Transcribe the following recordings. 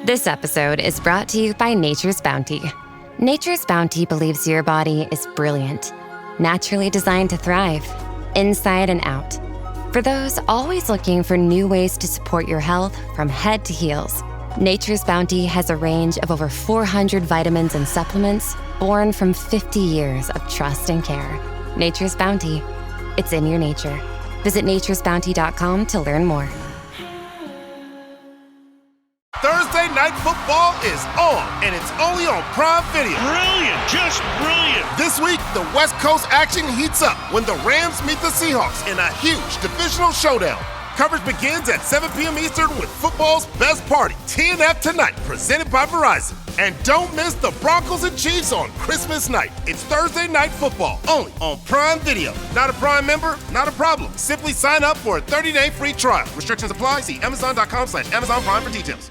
This episode is brought to you by Nature's Bounty. Nature's Bounty believes your body is brilliant, naturally designed to thrive, inside and out. For those always looking for new ways to support your health from head to heels, Nature's Bounty has a range of over 400 vitamins and supplements born from 50 years of trust and care. Nature's Bounty. It's in your nature. Visit naturesbounty.com to learn more. Thursday Night Football is on, and it's only on Prime Video. Brilliant, just brilliant. This week, the West Coast action heats up when the Rams meet the Seahawks in a huge divisional showdown. Coverage begins at 7 p.m. Eastern with football's best party, TNF Tonight, presented by Verizon. And don't miss the Broncos and Chiefs on Christmas night. It's Thursday Night Football, only on Prime Video. Not a Prime member? Not a problem. Simply sign up for a 30-day free trial. Restrictions apply. See Amazon.com/Amazon Prime for details.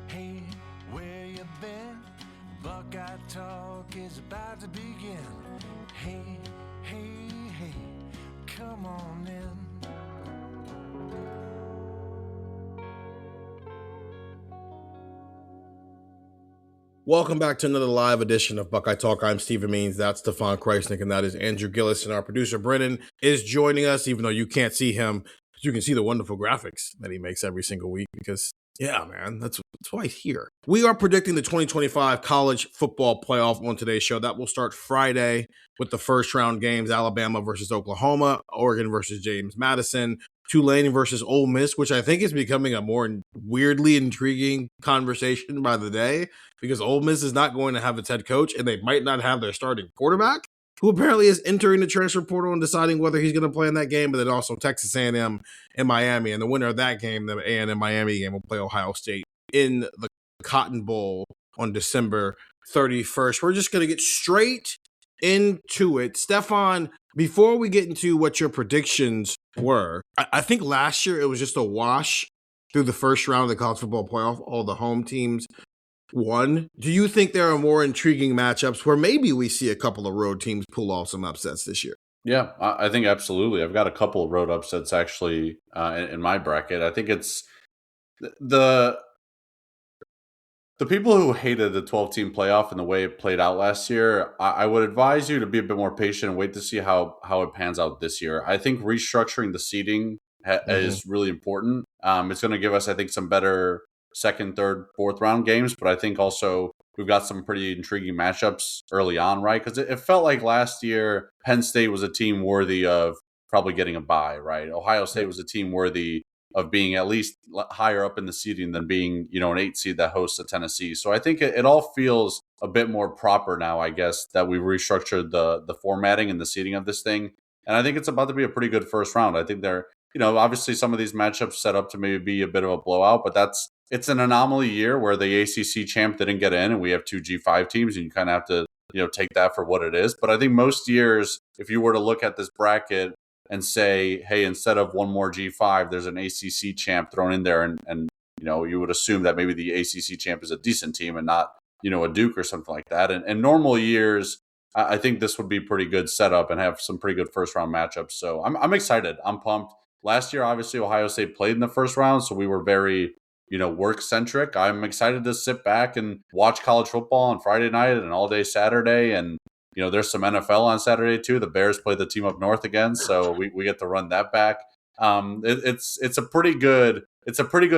Hey, where you been? Buckeye Talk is about to begin. Hey, come on in. Welcome back to another live edition of Buckeye Talk. I'm Stephen Means, that's Stefan Krajisnik, and that is Andrew Gillis, and our producer Brennan is joining us, even though you can't see him. You can see the wonderful graphics that he makes every single week because, yeah, man, that's why he's here. We are predicting the 2025 college football playoff on today's show. That will start Friday with the first round games, Alabama versus Oklahoma, Oregon versus James Madison, Tulane versus Ole Miss, which I think is becoming a more weirdly intriguing conversation by the day because Ole Miss is not going to have its head coach and they might not have their starting quarterback, who apparently is entering the transfer portal and deciding whether he's going to play in that game, but then also Texas A&M and Miami. And the winner of that game, the A&M Miami game, will play Ohio State in the Cotton Bowl on December 31st. We're just going to get straight into it. Stefan, before we get into what your predictions were, I think last year it was just a wash through the first round of the college football playoff. All the home teams won. Do you think there are more intriguing matchups where maybe we see a couple of road teams pull off some upsets this year? Yeah, I think absolutely. I've got a couple of road upsets actually in my bracket. I think it's the people who hated the 12-team playoff and the way it played out last year. I would advise you to be a bit more patient and wait to see how it pans out this year. I think restructuring the seeding is really important. It's going to give us, I think, some better second, third, fourth round games, but I think also we've got some pretty intriguing matchups early on, right? Because it felt like last year Penn State was a team worthy of probably getting a bye, right? Ohio State was a team worthy of being at least higher up in the seeding than being, an 8 seed that hosts a Tennessee. So I think it all feels a bit more proper now, I guess, that we've restructured the formatting and the seeding of this thing. And I think it's about to be a pretty good first round. I think they're, obviously some of these matchups set up to maybe be a bit of a blowout, but it's an anomaly year where the ACC champ didn't get in and we have two G5 teams and you kind of have to, take that for what it is. But I think most years, if you were to look at this bracket and say, hey, instead of one more G5, there's an ACC champ thrown in there and you would assume that maybe the ACC champ is a decent team and not, a Duke or something like that. And in normal years, I think this would be pretty good setup and have some pretty good first round matchups. So I'm excited. I'm pumped. Last year, obviously, Ohio State played in the first round, so we were very work centric. I'm excited to sit back and watch college football on Friday night and all day Saturday. And, there's some NFL on Saturday too. The Bears play the team up north again. So we get to run that back. It's a pretty good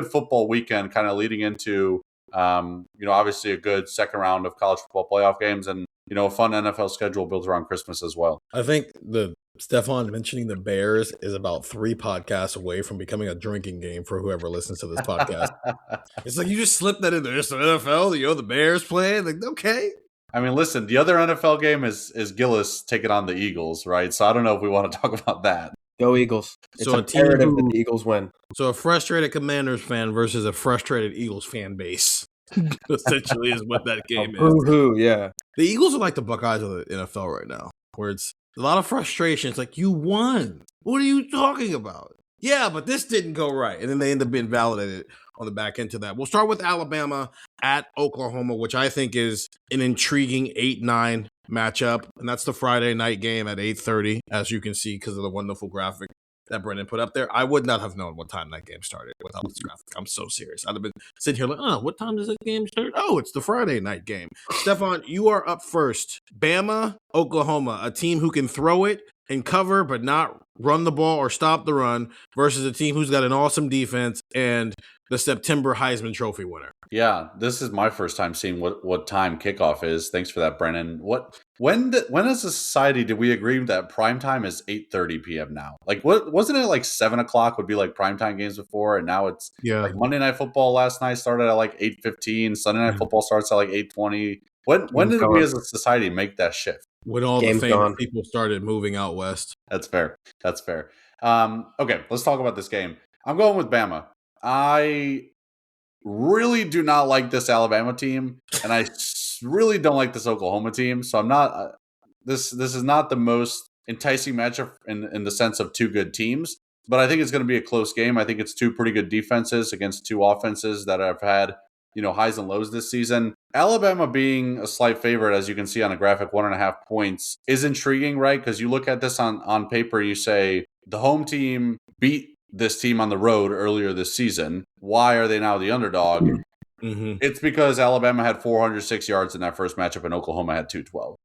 football weekend kind of leading into, obviously a good second round of college football playoff games and, a fun NFL schedule built around Christmas as well. I think Stefan mentioning the Bears is about 3 podcasts away from becoming a drinking game for whoever listens to this podcast. It's like you just slip that in there. It's the NFL, the Bears play. Like, okay. I mean, listen, the other NFL game is Gillis taking on the Eagles, right? So I don't know if we want to talk about that. Go Eagles. It's imperative that the Eagles win. So a frustrated Commanders fan versus a frustrated Eagles fan base. Essentially is what that game is. Boo-hoo, yeah. The Eagles are like the Buckeyes of the NFL right now, where it's a lot of frustration. It's like, you won. What are you talking about? Yeah, but this didn't go right. And then they end up being validated on the back end to that. We'll start with Alabama at Oklahoma, which I think is an intriguing 8-9 matchup. And that's the Friday night game at 8:30, as you can see because of the wonderful graphic that Brendan put up there. I would not have known what time that game started without this graphic. I'm so serious. I'd have been sitting here like, oh, what time does that game start? Oh, it's the Friday night game. Stefan, you are up first. Bama, Oklahoma, a team who can throw it and cover but not run the ball or stop the run versus a team who's got an awesome defense and the September Heisman Trophy winner. Yeah, this is my first time seeing what time kickoff is. Thanks for that, Brennan. When as a society did we agree that prime time is 8:30 p.m. now? Like, what wasn't it like 7 o'clock would be like prime time games before, and now it's like Monday Night Football last night started at like 8:15. Sunday Night Football starts at like 8:20. When did we as a society make that shift? When all the famous people started moving out west. That's fair. Okay, let's talk about this game. I'm going with Bama. I really do not like this Alabama team, and I really don't like this Oklahoma team. So I'm not. This is not the most enticing matchup in the sense of two good teams, but I think it's going to be a close game. I think it's two pretty good defenses against two offenses that have had highs and lows this season. Alabama being a slight favorite, as you can see on a graphic, 1.5 points is intriguing, right? Because you look at this on paper, you say the home team beat this team on the road earlier this season. Why are they now the underdog? Mm-hmm. It's because Alabama had 406 yards in that first matchup and Oklahoma had 212.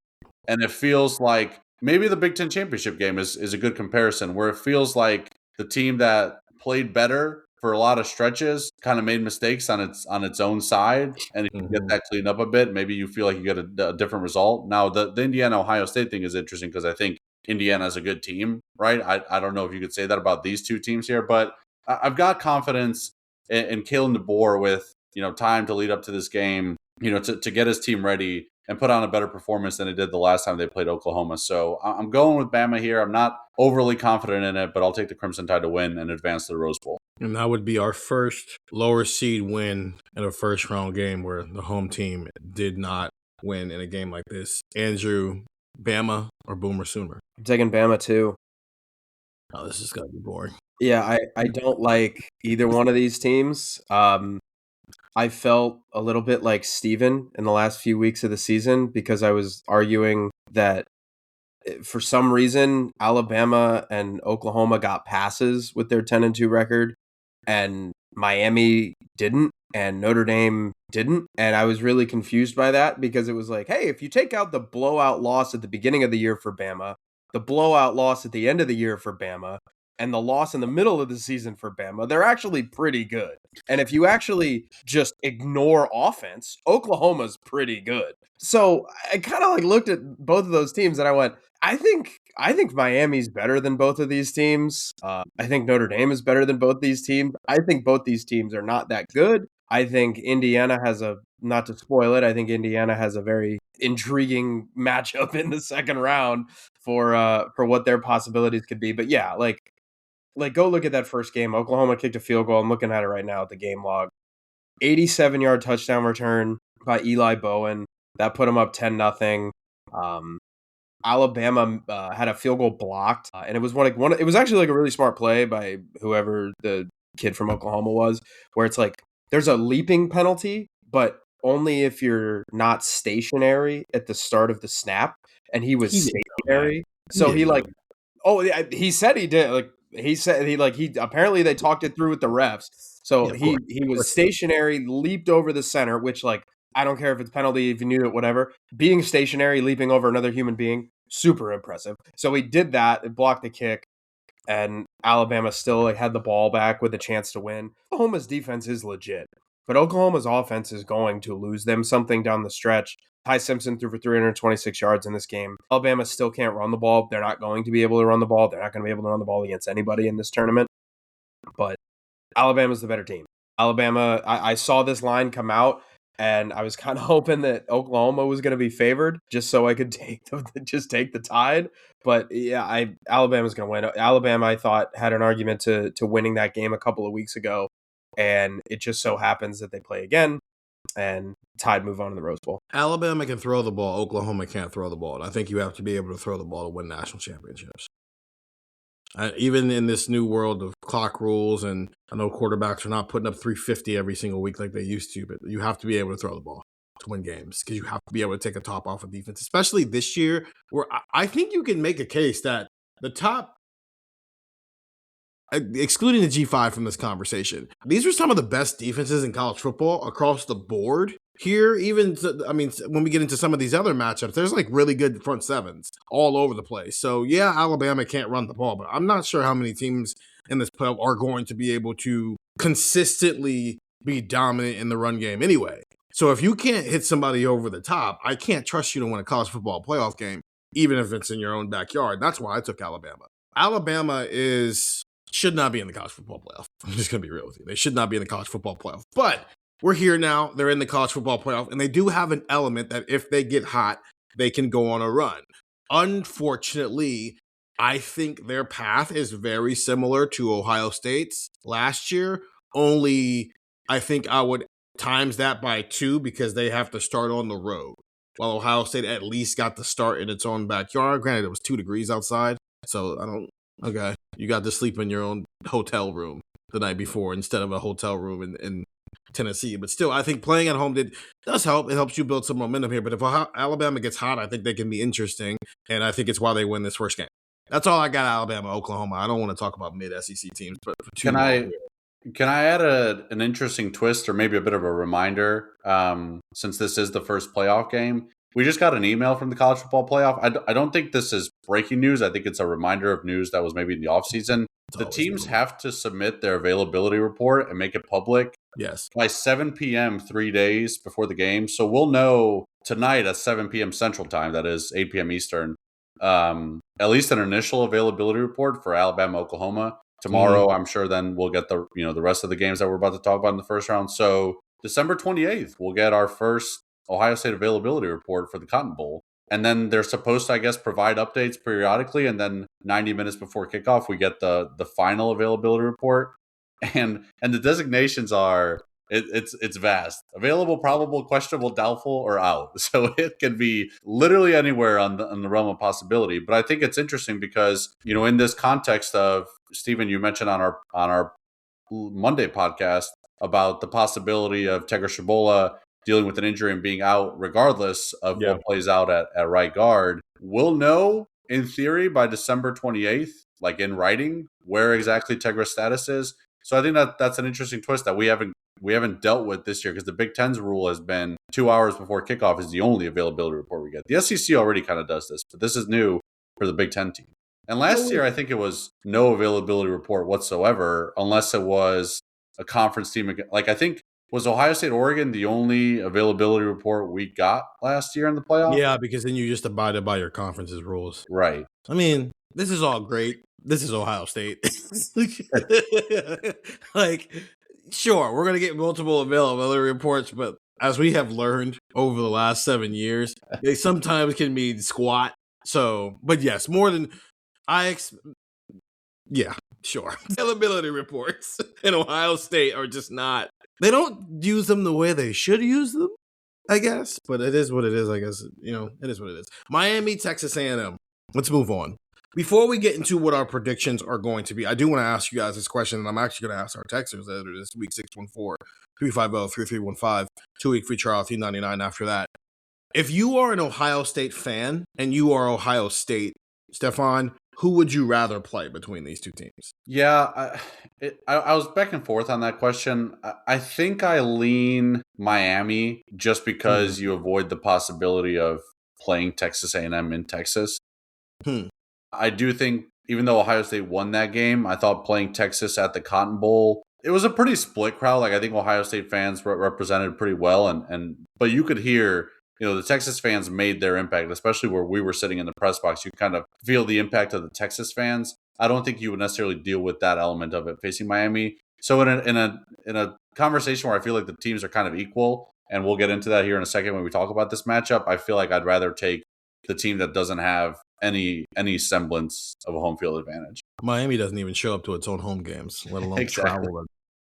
And it feels like maybe the Big Ten championship game is a good comparison, where it feels like the team that played better for a lot of stretches kind of made mistakes on its own side. And if you get that cleaned up a bit, maybe you feel like you get a different result. Now, the Indiana-Ohio State thing is interesting because I think Indiana is a good team, right? I don't know if you could say that about these two teams here, but I've got confidence in Kalen DeBoer with time to lead up to this game, to get his team ready and put on a better performance than it did the last time they played Oklahoma. So I'm going with Bama here. I'm not overly confident in it, but I'll take the Crimson Tide to win and advance to the Rose Bowl. And that would be our first lower seed win in a first round game where the home team did not win in a game like this. Andrew, Bama or Boomer Sooner? I'm taking Bama too. Oh, this is going to be boring. Yeah, I don't like either one of these teams. I felt a little bit like Steven in the last few weeks of the season because I was arguing that for some reason Alabama and Oklahoma got passes with their 10-2 record and Miami didn't and Notre Dame didn't. And I was really confused by that because it was like, hey, if you take out the blowout loss at the beginning of the year for Bama, the blowout loss at the end of the year for Bama, and the loss in the middle of the season for Bama, they're actually pretty good. And if you actually just ignore offense, Oklahoma's pretty good. So I kind of looked at both of those teams and I went, I think Miami's better than both of these teams. I think Notre Dame is better than both these teams. I think both these teams are not that good. I think Indiana has not to spoil it, I think Indiana has a very intriguing matchup in the second round for what their possibilities could be. But yeah, go look at that first game. Oklahoma kicked a field goal. I'm looking at it right now at the game log. 87-yard touchdown return by Eli Bowen. That put them up 10-0. Alabama had a field goal blocked, and it was it was actually a really smart play by whoever the kid from Oklahoma was, where it's there's a leaping penalty, but only if you're not stationary at the start of the snap, and he was stationary. So he said he did. He said he apparently they talked it through with the refs. So he was stationary, leaped over the center, which I don't care if it's penalty, if you knew it, whatever. Being stationary, leaping over another human being, super impressive. So he did that, it blocked the kick, and Alabama still had the ball back with a chance to win. Oklahoma's defense is legit, but Oklahoma's offense is going to lose them something down the stretch. Ty Simpson threw for 326 yards in this game. Alabama still can't run the ball. They're not going to be able to run the ball. They're not going to be able to run the ball against anybody in this tournament. But Alabama's the better team. Alabama, I saw this line come out, and I was kind of hoping that Oklahoma was going to be favored just so I could take the Tide. But yeah, Alabama's going to win. Alabama, I thought, had an argument to winning that game a couple of weeks ago, and it just so happens that they play again, and Tide move on to the Rose Bowl. Alabama can throw the ball. Oklahoma can't throw the ball. And I think you have to be able to throw the ball to win national championships. Even in this new world of clock rules, and I know quarterbacks are not putting up 350 every single week like they used to, but you have to be able to throw the ball to win games because you have to be able to take a top off of defense, especially this year where I think you can make a case that the top, excluding the G5 from this conversation, these are some of the best defenses in college football across the board here. When we get into some of these other matchups, there's like really good front sevens all over the place. So yeah, Alabama can't run the ball, but I'm not sure how many teams in this playoff are going to be able to consistently be dominant in the run game anyway. So if you can't hit somebody over the top, I can't trust you to win a college football playoff game, even if it's in your own backyard. That's why I took Alabama. Alabama should not be in the college football playoff. I'm just going to be real with you. They should not be in the college football playoff. But we're here now. They're in the college football playoff, and they do have an element that if they get hot, they can go on a run. Unfortunately, I think their path is very similar to Ohio State's last year, only I think I would times that by 2 because they have to start on the road, while Ohio State at least got the start in its own backyard. Granted, it was 2 degrees outside, so okay, you got to sleep in your own hotel room the night before instead of a hotel room in Tennessee. But still, I think playing at home does help. It helps you build some momentum here. But if Alabama gets hot, I think they can be interesting, and I think it's why they win this first game. That's all I got. Alabama, Oklahoma. I don't want to talk about mid-SEC teams, but Can I add an interesting twist or maybe a bit of a reminder? Since this is the first playoff game, we just got an email from the college football playoff. I don't think this is breaking news. I think it's a reminder of news that was maybe in the offseason. The teams have to submit their availability report and make it public. Yes. By 7 p.m. 3 days before the game. So we'll know tonight at 7 p.m. Central Time, that is 8 p.m. Eastern, at least an initial availability report for Alabama, Oklahoma. Tomorrow, I'm sure then we'll get the rest of the games that we're about to talk about in the first round. So December 28th, we'll get our first Ohio State availability report for the Cotton Bowl. And then they're supposed to, I guess, provide updates periodically. And then 90 minutes before kickoff, we get the final availability report. And the designations are, it's vast. Available, probable, questionable, doubtful, or out. So it can be literally anywhere on the realm of possibility. But I think it's interesting because, in this context of, Stephen, you mentioned on our Monday podcast about the possibility of Tegra Shabola dealing with an injury and being out regardless of what plays out at right guard. We'll know, in theory, by December 28th, like in writing, where exactly Tegra's status is. So I think that's an interesting twist that we haven't dealt with this year, because the Big Ten's rule has been 2 hours before kickoff is the only availability report we get. The SEC already kind of does this, but this is new for the Big Ten team. And last year, I think it was no availability report whatsoever, unless it was a conference team. Like, I think, was Ohio State, Oregon the only availability report we got last year in the playoff? Yeah, because then you just abided by your conference's rules. Right. I mean, this is all great. This is Ohio State. Like, sure, we're going to get multiple availability reports, but as we have learned over the last 7 years, they sometimes can mean squat. So, but yes, more than yeah, sure. Availability reports in Ohio State are just not, they don't use them the way they should use them, I guess. But it is what it is, I guess. It is what it is. Miami, Texas A&M. Let's move on. Before we get into what our predictions are going to be, I do want to ask you guys this question, and I'm actually going to ask our texters later this week, 614-350-3315, 2-week free trial, $3.99 after that. If you are an Ohio State fan and you are Ohio State, Stefan, who would you rather play between these two teams? Yeah, I was back and forth on that question. I think I lean Miami just because you avoid the possibility of playing Texas A&M in Texas. I do think, even though Ohio State won that game, I thought playing Texas at the Cotton Bowl, it was a pretty split crowd. Like, I think Ohio State fans represented pretty well, but you could hear, the Texas fans made their impact, especially where we were sitting in the press box. You kind of feel the impact of the Texas fans. I don't think you would necessarily deal with that element of it facing Miami. So in a conversation where I feel like the teams are kind of equal, and we'll get into that here in a second when we talk about this matchup, I feel like I'd rather take the team that doesn't have any semblance of a home field advantage. Miami doesn't even show up to its own home games, let alone travel to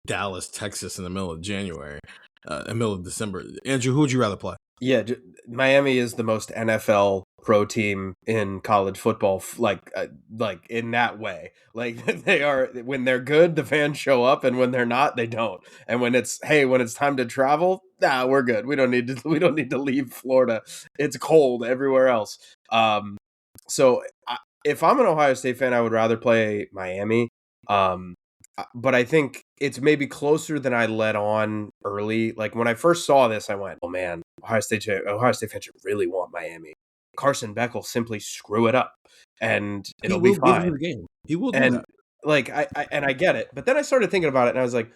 Dallas, Texas in the middle of January, in the middle of December. Andrew, who would you rather play? Yeah, Miami is the most NFL pro team in college football, like in that way. Like they are, when they're good, the fans show up, and when they're not, they don't. And when it's time to travel, nah, we're good. We don't need to leave Florida. It's cold everywhere else. So if I'm an Ohio State fan, I would rather play Miami. But I think it's maybe closer than I let on early. Like when I first saw this, I went, "Oh man, Ohio State fans should really want Miami. Carson Beck will simply screw it up, and it'll be fine." The game. He will do And that. like I get it, but then I started thinking about it, and I was like,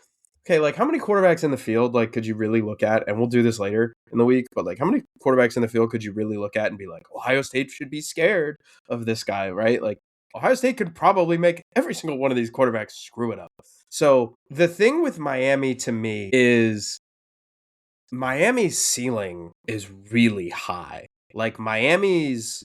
okay, like how many quarterbacks in the field like could you really look at? And we'll do this later in the week, but like how many quarterbacks in the field could you really look at and be like, Ohio State should be scared of this guy, right? Like Ohio State could probably make every single one of these quarterbacks screw it up. So the thing with Miami to me is Miami's ceiling is really high. Like Miami's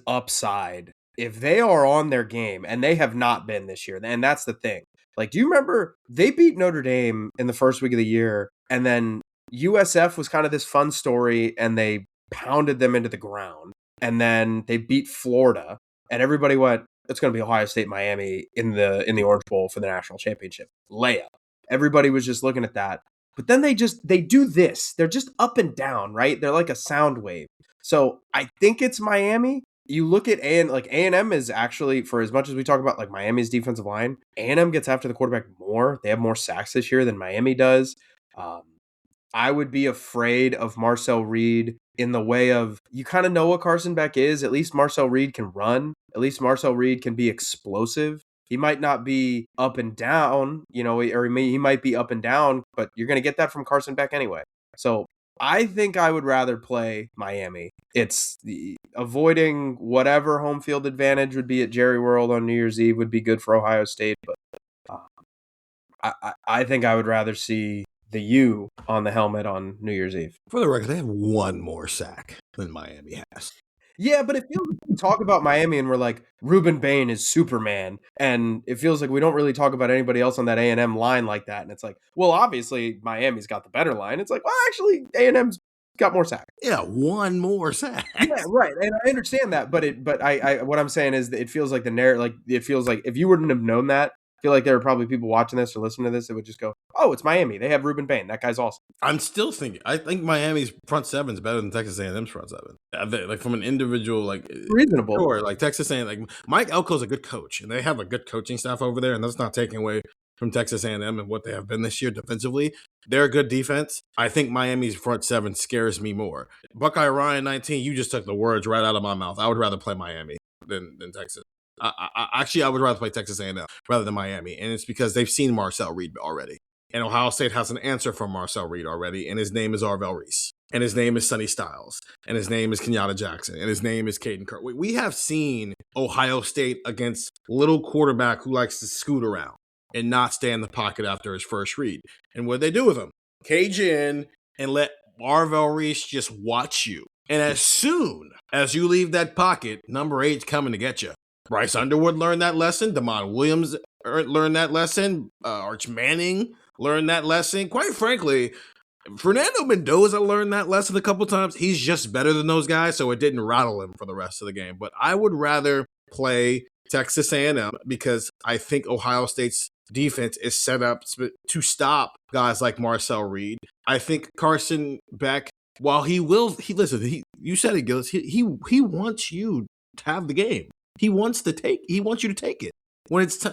upside, if they are on their game, and they have not been this year, and that's the thing. Like, do you remember they beat Notre Dame in the first week of the year, and then USF was kind of this fun story, and they pounded them into the ground, and then they beat Florida, and everybody went, it's going to be Ohio State, Miami in the Orange Bowl for the national championship. Layup. Everybody was just looking at that. But then they do this. They're just up and down, right? They're like a sound wave. So I think it's Miami. You look at A&M is actually, for as much as we talk about like Miami's defensive line, A&M gets after the quarterback more. They have more sacks this year than Miami does. I would be afraid of Marcel Reed in the way of, you kind of know what Carson Beck is. At least Marcel Reed can run. At least Marcel Reed can be explosive. He might not be up and down, or he might be up and down, but you're going to get that from Carson Beck anyway. So I think I would rather play Miami. It's avoiding whatever home field advantage would be at Jerry World on New Year's Eve would be good for Ohio State, but I think I would rather see the U on the helmet on New Year's Eve. For the record, they have one more sack than Miami has. Yeah, but it feels like we talk about Miami and we're like, Ruben Bain is Superman. And it feels like we don't really talk about anybody else on that A&M line like that. And it's like, well, obviously Miami's got the better line. It's like, well, actually A&M's got more sacks. Yeah, one more sack. Yeah, right. And I understand that, but what I'm saying is that it feels like the narrative, like it feels like if you wouldn't have known that, I feel like there are probably people watching this or listening to this that would just go, oh, it's Miami. They have Ruben Bain. That guy's awesome. I'm still thinking. I think Miami's front seven is better than Texas A&M's front seven. Like from an individual, like reasonable. Sure, like Texas A&M, like Mike Elko's a good coach, and they have a good coaching staff over there, and that's not taking away from Texas A&M and what they have been this year defensively. They're a good defense. I think Miami's front seven scares me more. Buckeye Ryan 19, you just took the words right out of my mouth. I would rather play Miami than Texas. I would rather play Texas A&M rather than Miami, and it's because they've seen Marcel Reed already. And Ohio State has an answer for Marcel Reed already, and his name is Arvell Reese, and his name is Sonny Styles, and his name is Kenyatta Jackson, and his name is Caden Kirk. We have seen Ohio State against little quarterback who likes to scoot around and not stay in the pocket after his first read. And what they do with him? Cage in and let Arvell Reese just watch you. And as soon as you leave that pocket, number 8's coming to get you. Bryce Underwood learned that lesson. Damon Williams learned that lesson. Arch Manning learned that lesson. Quite frankly, Fernando Mendoza learned that lesson a couple times. He's just better than those guys, so it didn't rattle him for the rest of the game. But I would rather play Texas A&M because I think Ohio State's defense is set up to stop guys like Marcel Reed. I think Carson Beck, while you said it, Gillis, he wants you to have the game. He wants you to take it. When it's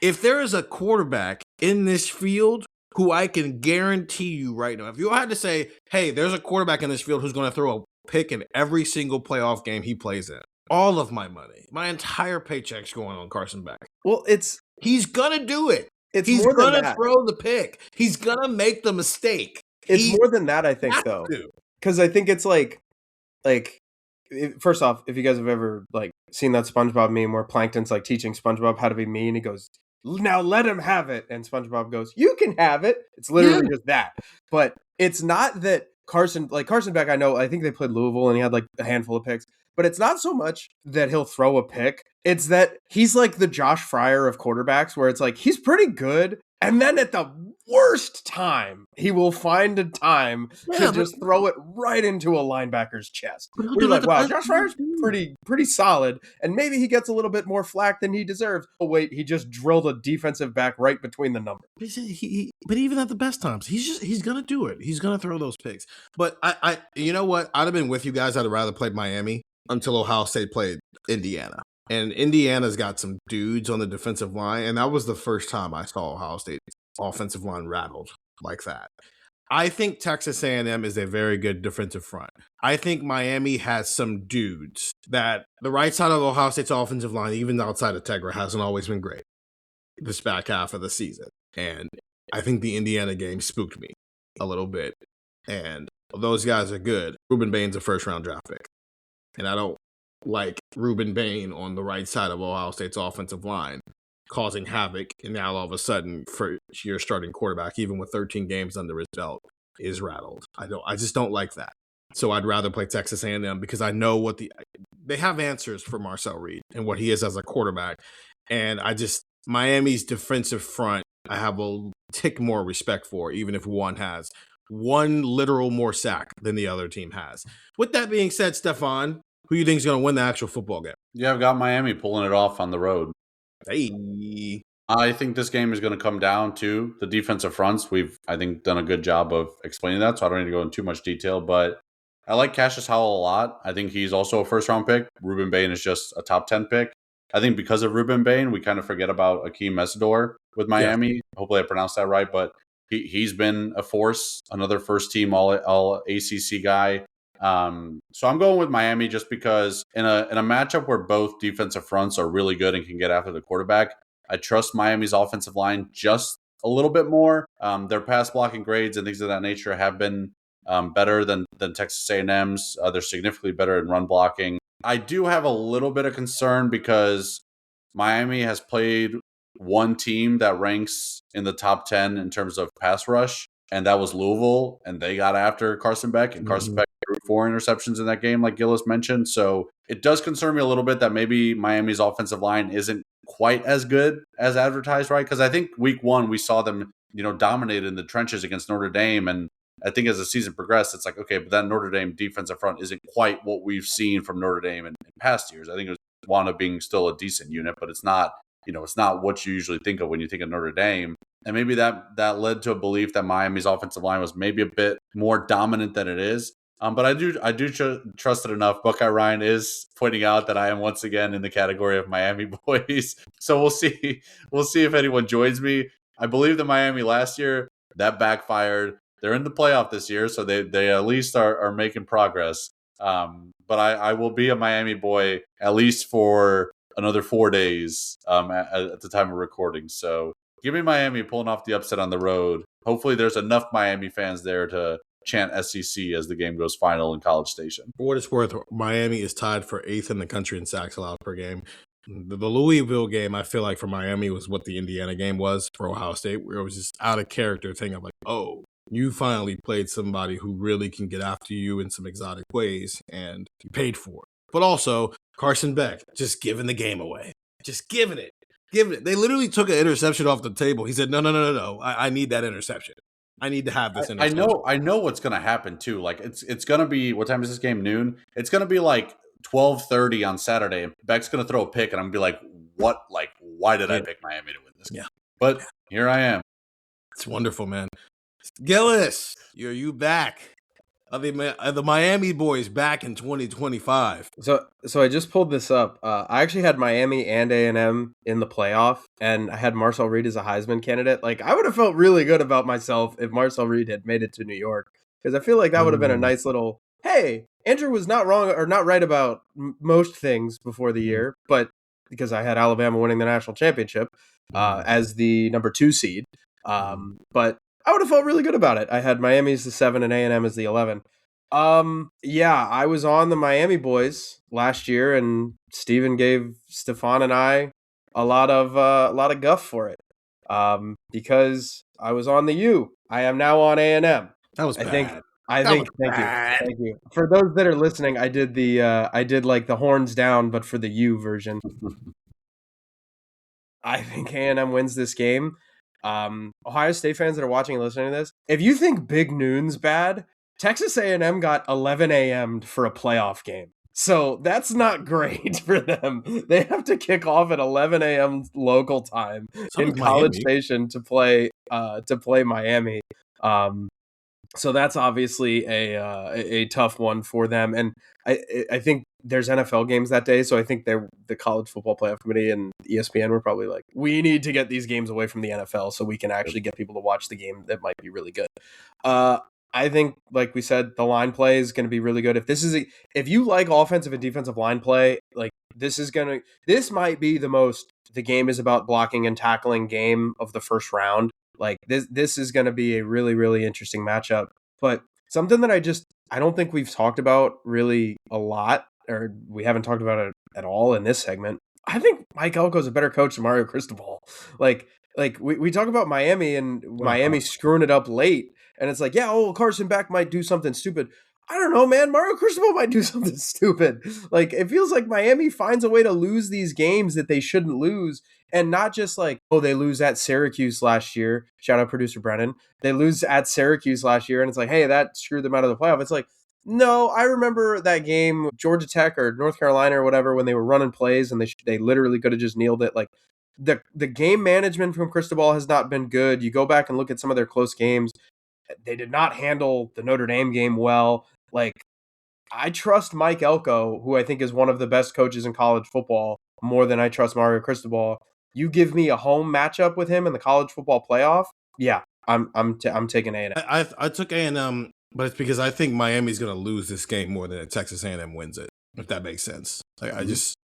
if there is a quarterback in this field who I can guarantee you right now, if you had to say, hey, there's a quarterback in this field who's going to throw a pick in every single playoff game he plays in, all of my money, my entire paycheck's going on Carson Beck. Well, he's going to do it. He's going to throw the pick. He's going to make the mistake. It's more than that, I think, though. Because I think it's like first off, if you guys have ever seen that SpongeBob meme where Plankton's teaching SpongeBob how to be mean, he goes, now let him have it. And SpongeBob goes, you can have it. It's literally just that. But it's not that Carson Beck, I think they played Louisville and he had a handful of picks. But it's not so much that he'll throw a pick. It's that he's like the Josh Fryer of quarterbacks where it's he's pretty good. And then at the worst time, he will find a time Yeah, to just throw it right into a linebacker's chest. But he'll Where do you're like, the wow, best Josh he can Fryer's do. pretty solid, and maybe he gets a little bit more flack than he deserves. Oh wait, he just drilled a defensive back right between the numbers. But even at the best times, he's gonna do it. He's gonna throw those picks. But you know what? I'd have been with you guys. I'd have rather played Miami until Ohio State played Indiana. And Indiana's got some dudes on the defensive line, and that was the first time I saw Ohio State's offensive line rattled like that. I think Texas A&M is a very good defensive front. I think Miami has some dudes that the right side of Ohio State's offensive line, even outside of Tegra, hasn't always been great this back half of the season. And I think the Indiana game spooked me a little bit. And those guys are good. Ruben Bain's a first-round draft pick. And I don't like Ruben Bain on the right side of Ohio State's offensive line causing havoc, and now all of a sudden for your starting quarterback, even with 13 games under his belt, is rattled. I just don't like that. So I'd rather play Texas A&M because I know they have answers for Marcel Reed and what he is as a quarterback. And Miami's defensive front, I have a tick more respect for, even if one has one literal more sack than the other team has. With that being said, Stefan, who do you think is going to win the actual football game? Yeah, I've got Miami pulling it off on the road. Hey. I think this game is going to come down to the defensive fronts. We've, I think, done a good job of explaining that, so I don't need to go into too much detail. But I like Cassius Howell a lot. I think he's also a first-round pick. Ruben Bain is just a top 10 pick. I think because of Ruben Bain, we kind of forget about Akeem Mesidor with Miami. Yeah. Hopefully I pronounced that right. But he's been a force, another first-team all ACC guy. So I'm going with Miami just because in a matchup where both defensive fronts are really good and can get after the quarterback, I trust Miami's offensive line just a little bit more. Their pass blocking grades and things of that nature have been better than Texas A&M's. They're significantly better in run blocking. I do have a little bit of concern because Miami has played one team that ranks in the top 10 in terms of pass rush, and that was Louisville, and they got after Carson Beck, and Carson Beck threw 4 interceptions in that game, like Gillis mentioned. So it does concern me a little bit that maybe Miami's offensive line isn't quite as good as advertised, right? Because I think week 1 we saw them, dominate in the trenches against Notre Dame, and I think as the season progressed, it's like, okay, but that Notre Dame defensive front isn't quite what we've seen from Notre Dame in past years. I think it wound up being still a decent unit, but it's not, it's not what you usually think of when you think of Notre Dame. And maybe that led to a belief that Miami's offensive line was maybe a bit more dominant than it is. But I do trust it enough. Buckeye Ryan is pointing out that I am once again in the category of Miami boys. So we'll see if anyone joins me. I believe that Miami last year, that backfired. They're in the playoff this year, so they at least are making progress. But I will be a Miami boy at least for another 4 days at the time of recording. So give me Miami pulling off the upset on the road. Hopefully there's enough Miami fans there to chant SEC as the game goes final in College Station. For what it's worth, Miami is tied for 8th in the country in sacks allowed per game. The Louisville game, I feel like for Miami was what the Indiana game was for Ohio State, where it was just out of character thing of like, oh, you finally played somebody who really can get after you in some exotic ways, and you paid for it. But also, Carson Beck just giving the game away. Just giving it. They literally took an interception off the table. He said, no. I need that interception. I need to have this interception. I know what's going to happen, too. Like, it's going to be, what time is this game? Noon? It's going to be like 12:30 on Saturday. Beck's going to throw a pick, and I'm going to be like, what? Like, why did I pick Miami to win this game? Yeah. But here I am. It's wonderful, man. Gillis, you back? Are the Miami boys back in 2025? So I just pulled this up. I actually had Miami and A&M in the playoff, and I had Marcel Reed as a Heisman candidate. Like, I would have felt really good about myself if Marcel Reed had made it to New York, because I feel like that would have been a nice little, hey, Andrew was not wrong or not right about most things before the year, but because I had Alabama winning the national championship as the number 2 seed. But I would have felt really good about it. I had Miami as the 7 and A&M as the 11. Yeah, I was on the Miami boys last year, and Steven gave Stefan and I a lot of guff for it. Because I was on the U. I am now on A&M. That was bad. Thank you. For those that are listening, I did like the horns down, but for the U version. I think A&M wins this game. Ohio State fans that are watching and listening to this, if you think Big Noon's bad, Texas A&M got 11 a.m. for a playoff game. So that's not great for them. They have to kick off at 11 a.m. local time So in does College Miami. Station to play Miami. So that's obviously a tough one for them. And I think there's NFL games that day, so I think the College Football Playoff Committee and ESPN were probably like, we need to get these games away from the NFL so we can actually get people to watch the game that might be really good. I think, like we said, the line play is going to be really good. If you like offensive and defensive line play, like this might be the game is about blocking and tackling game of the first round. Like this is going to be a really, really interesting matchup. But something that I don't think we've talked about really a lot, or we haven't talked about it at all in this segment. I think Mike Elko is a better coach than Mario Cristobal. Like we talk about Miami and Miami screwing it up late. And it's like, yeah, Carson Beck might do something stupid. I don't know, man. Mario Cristobal might do something stupid. Like, it feels like Miami finds a way to lose these games that they shouldn't lose. And not just like, they lose at Syracuse last year. Shout out producer Brennan. They lose at Syracuse last year. And it's like, hey, that screwed them out of the playoff. It's like, no, I remember that game, Georgia Tech or North Carolina or whatever, when they were running plays and they literally could have just kneeled it. Like, the game management from Cristobal has not been good. You go back and look at some of their close games. They did not handle the Notre Dame game well. Like, I trust Mike Elko, who I think is one of the best coaches in college football, more than I trust Mario Cristobal. You give me a home matchup with him in the college football playoff, yeah, I'm taking A&M. I took A&M, but it's because I think Miami's going to lose this game more than Texas A&M wins it, if that makes sense. Like,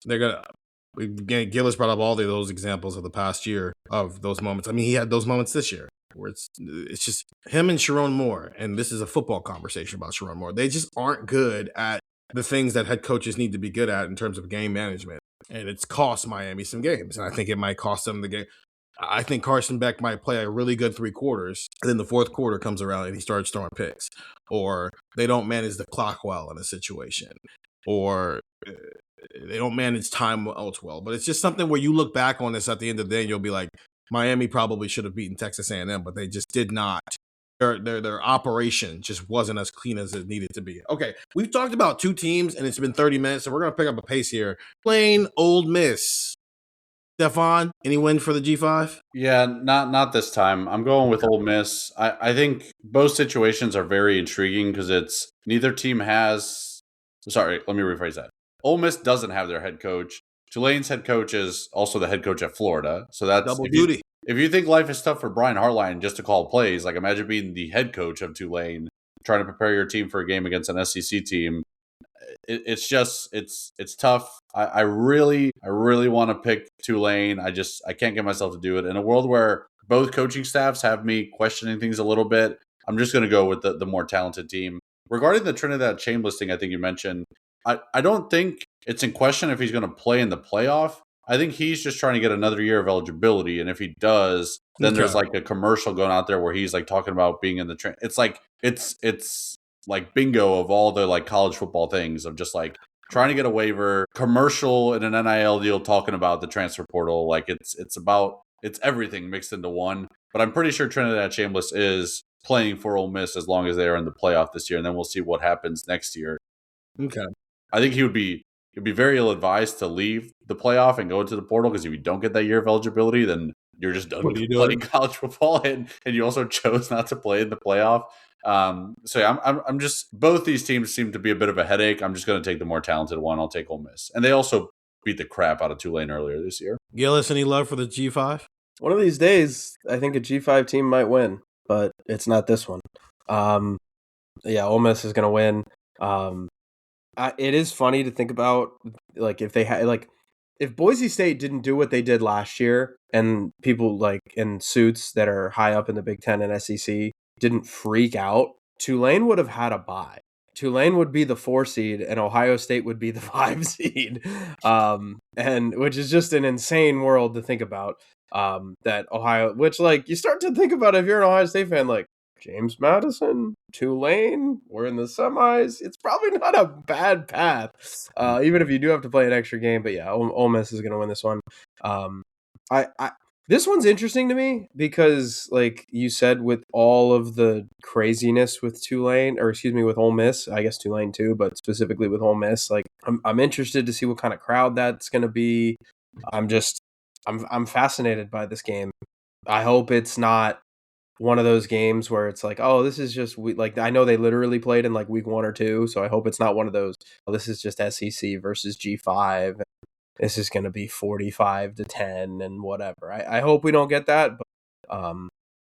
they're going to. Gillis brought up all those examples of the past year of those moments. I mean, he had those moments this year where it's just him and Sharon Moore, and this is a football conversation about Sharon Moore. They just aren't good at the things that head coaches need to be good at in terms of game management, and it's cost Miami some games, and I think it might cost them the game. I think Carson Beck might play a really good 3 quarters, and then the fourth quarter comes around and he starts throwing picks, or they don't manage the clock well in a situation, or they don't manage time else well. But it's just something where you look back on this at the end of the day and you'll be like, Miami probably should have beaten Texas A&M, but they just did not. Their operation just wasn't as clean as it needed to be. Okay, we've talked about 2 teams, and it's been 30 minutes, so we're going to pick up a pace here. Plain Old Miss. Stefan, any win for the G5? Yeah, not this time. I'm going with Ole Miss. I think both situations are very intriguing because it's neither team has. Sorry, let me rephrase that. Ole Miss doesn't have their head coach. Tulane's head coach is also the head coach at Florida. So that's double duty. If you think life is tough for Brian Hartline just to call plays, like imagine being the head coach of Tulane, trying to prepare your team for a game against an SEC team. It's tough. I really want to pick Tulane. I can't get myself to do it. In a world where both coaching staffs have me questioning things a little bit, I'm just going to go with the more talented team. Regarding the Trinidad Chambliss thing, I think you mentioned, I don't think it's in question if he's going to play in the playoff. I think he's just trying to get another year of eligibility, and if he does, then there's like a commercial going out there where he's like talking about being in the it's like bingo of all the like college football things of just like trying to get a waiver, commercial in an NIL deal talking about the transfer portal. Like it's everything mixed into one. But I'm pretty sure Trinidad Chambliss is playing for Ole Miss as long as they are in the playoff this year, and then we'll see what happens next year. Okay. I think he'd be very ill-advised to leave the playoff and go into the portal, because if you don't get that year of eligibility, then you're just done playing college football, and you also chose not to play in the playoff. So yeah, I'm just, both these teams seem to be a bit of a headache. I'm just going to take the more talented one. I'll take Ole Miss, and they also beat the crap out of Tulane earlier this year. Gillis, any love for the G5? One of these days, I think a G5 team might win, but it's not this one. Yeah, Ole Miss is going to win. It is funny to think about, like, if they had, like, if Boise State didn't do what they did last year, and people like in suits that are high up in the Big Ten and SEC didn't freak out, Tulane would have had a bye. Tulane would be the 4 seed, and Ohio State would be the 5 seed, and which is just an insane world to think about. That Ohio, which, like, you start to think about if you're an Ohio State fan, like, James Madison, Tulane, we're in the semis. It's probably not a bad path, even if you do have to play an extra game. But yeah, Ole Miss is going to win this one. This one's interesting to me because, like you said, with all of the craziness with with Ole Miss, I guess Tulane too, but specifically with Ole Miss, like I'm interested to see what kind of crowd that's going to be. I'm fascinated by this game. I hope it's not one of those games where it's like, oh, this is just like I know they literally played in like week 1 or 2, so I hope it's not one of those. Oh, this is just SEC versus G5. This is going to be 45-10 and whatever. I hope we don't get that, but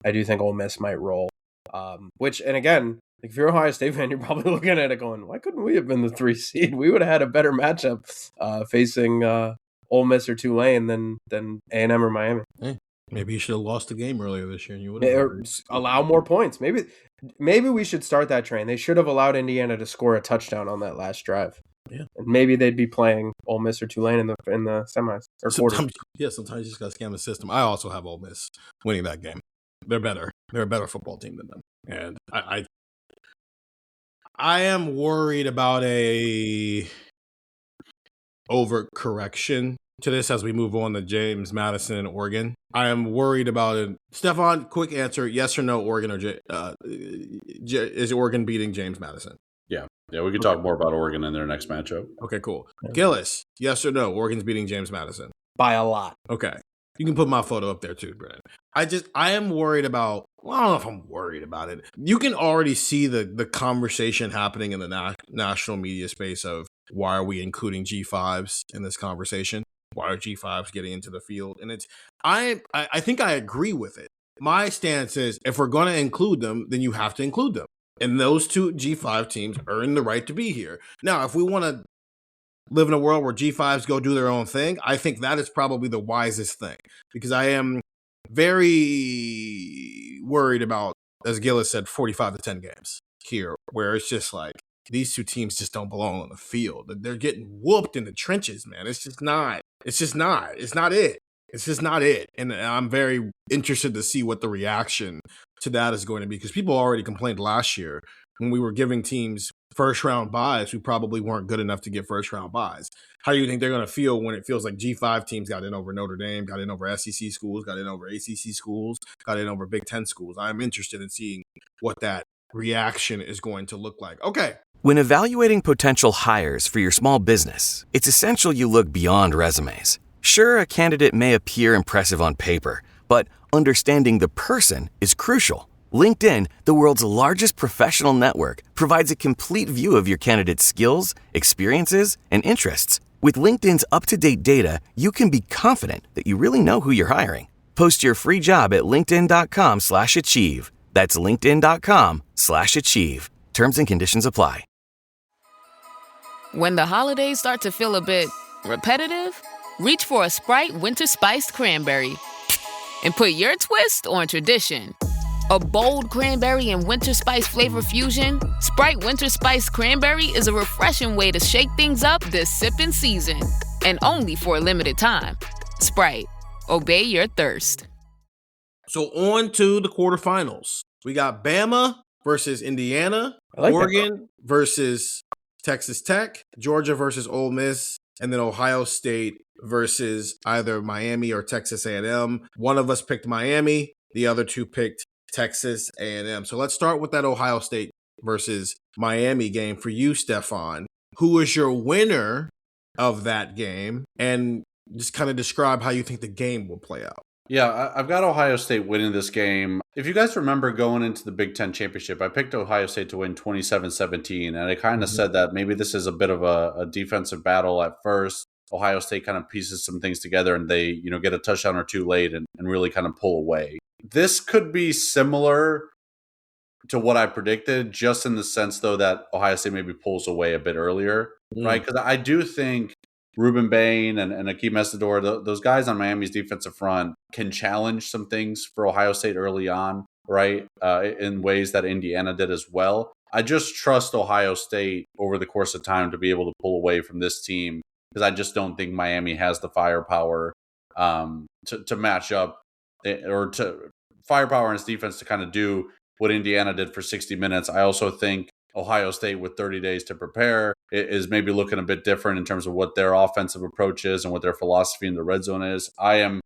I do think Ole Miss might roll. Which, and again, like if you're an Ohio State fan, you're probably looking at it going, why couldn't we have been the 3 seed? We would have had a better matchup facing Ole Miss or Tulane than A&M or Miami. Hey, maybe you should have lost the game earlier this year and you would have allow more points. Maybe we should start that train. They should have allowed Indiana to score a touchdown on that last drive. Yeah, and maybe they'd be playing Ole Miss or Tulane in the semis or quarters. Sometimes you just got to scam the system. I also have Ole Miss winning that game. They're better. They're a better football team than them, and I am worried about a overcorrection to this as we move on to James Madison and Oregon. I am worried about it. Stefan, quick answer: yes or no? Oregon or is Oregon beating James Madison? Yeah, we could talk more about Oregon in their next matchup. Okay, cool. Gillis, yes or no? Oregon's beating James Madison by a lot. Okay, you can put my photo up there too, Brennan. I am worried about. Well, I don't know if I'm worried about it. You can already see the conversation happening in the national media space of why are we including G5s in this conversation? Why are G5s getting into the field? And it's I think I agree with it. My stance is if we're going to include them, then you have to include them. And those two G5 teams earn the right to be here. Now, if we want to live in a world where G5s go do their own thing, I think that is probably the wisest thing. Because I am very worried about, as Gillis said, 45-10 games here, where it's just like these two teams just don't belong on the field. They're getting whooped in the trenches, man. It's just not it. And I'm very interested to see what the reaction to that is going to be, because people already complained last year when we were giving teams first round buys who probably weren't good enough to get first round buys. How do you think they're going to feel when it feels like G5 teams got in over Notre Dame, got in over SEC schools, got in over ACC schools, got in over Big Ten schools? I'm interested in seeing what that reaction is going to look like. Okay. When evaluating potential hires for your small business, it's essential you look beyond resumes. Sure, a candidate may appear impressive on paper, but understanding the person is crucial. LinkedIn, the world's largest professional network, provides a complete view of your candidate's skills, experiences, and interests. With LinkedIn's up-to-date data, you can be confident that you really know who you're hiring. Post your free job at linkedin.com/achieve. That's linkedin.com/achieve. Terms and conditions apply. When the holidays start to feel a bit repetitive, reach for a Sprite Winter Spiced Cranberry and put your twist on tradition. A bold cranberry and winter spice flavor fusion, Sprite Winter Spiced Cranberry is a refreshing way to shake things up this sipping season. And only for a limited time. Sprite, obey your thirst. So on to the quarterfinals. We got Bama versus Indiana, Oregon versus Texas Tech, Georgia versus Ole Miss, and then Ohio State versus either Miami or Texas A&M. One of us picked Miami. The other two picked Texas A&M. So let's start with that Ohio State versus Miami game for you, Stefan. Who is your winner of that game? And just kind of describe how you think the game will play out. Yeah, I've got Ohio State winning this game. If you guys remember going into the Big Ten Championship, I picked Ohio State to win 27-17, and I kind of said that maybe this is a bit of a defensive battle at first. Ohio State kind of pieces some things together, and they get a touchdown or two late and really kind of pull away. This could be similar to what I predicted, just in the sense, though, that Ohio State maybe pulls away a bit earlier, right? Because I do think Ruben Bain and Akeem Estador, those guys on Miami's defensive front can challenge some things for Ohio State early on, right? In ways that Indiana did as well. I just trust Ohio State over the course of time to be able to pull away from this team, because I just don't think Miami has the firepower to match up, or to firepower in its defense to kind of do what Indiana did for 60 minutes. I also think Ohio State, with 30 days to prepare, is maybe looking a bit different in terms of what their offensive approach is and what their philosophy in the red zone is. I am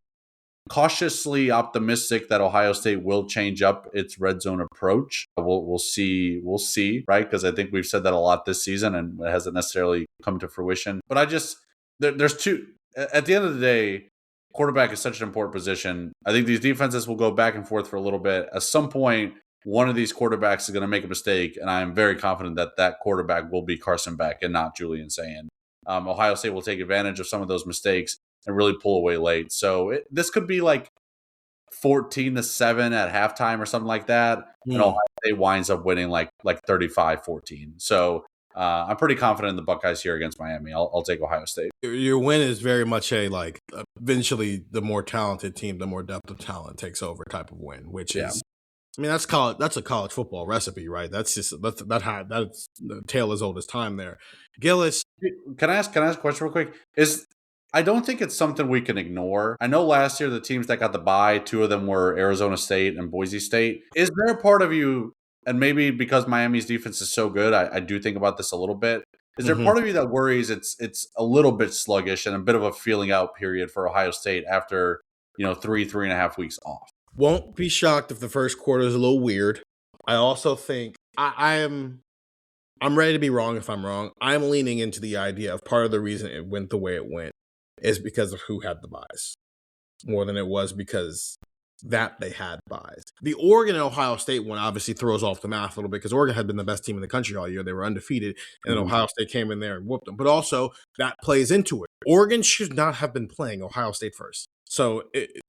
cautiously optimistic that Ohio State will change up its red zone approach. We'll see, right? Because I think we've said that a lot this season, and it hasn't necessarily come to fruition. But there's two. At the end of the day, quarterback is such an important position. I think these defenses will go back and forth for a little bit. At some point, one of these quarterbacks is going to make a mistake, and I am very confident that that quarterback will be Carson Beck and not Julian Sayin. Ohio State will take advantage of some of those mistakes and really pull away late. So this could be like 14-7 at halftime or something like that. And Ohio State winds up winning like 35-14. So I'm pretty confident in the Buckeyes here against Miami. I'll take Ohio State. Your win is very much eventually the more talented team, the more depth of talent takes over type of win, which is, I mean, that's a college football recipe, right? That's the tale as old as time there. Gillis, can I ask a question real quick? I don't think it's something we can ignore. I know last year the teams that got the bye, two of them were Arizona State and Boise State. Is there a part of you, and maybe because Miami's defense is so good, I do think about this a little bit. Is there part of you that worries it's a little bit sluggish and a bit of a feeling out period for Ohio State after 3.5 weeks off? Won't be shocked if the first quarter is a little weird. I also think I'm ready to be wrong if I'm wrong. I'm leaning into the idea of part of the reason it went the way it went is because of who had the buys more than it was because that they had buys. The Oregon and Ohio State one obviously throws off the math a little bit because Oregon had been the best team in the country all year. They were undefeated, and then Ohio State came in there and whooped them. But also, that plays into it. Oregon should not have been playing Ohio State first. So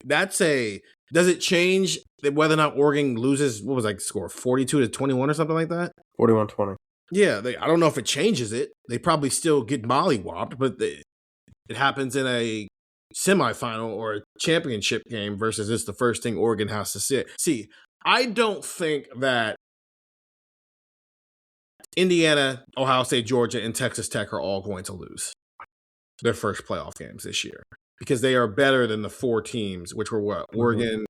does it change whether or not Oregon loses, what was that score, 42-21 or something like that? 41-20. Yeah, I don't know if it changes it. They probably still get mollywopped, but it happens in a semifinal or a championship game versus it's the first thing Oregon has to see. I don't think that Indiana, Ohio State, Georgia, and Texas Tech are all going to lose their first playoff games this year because they are better than the four teams, which were what? Oregon,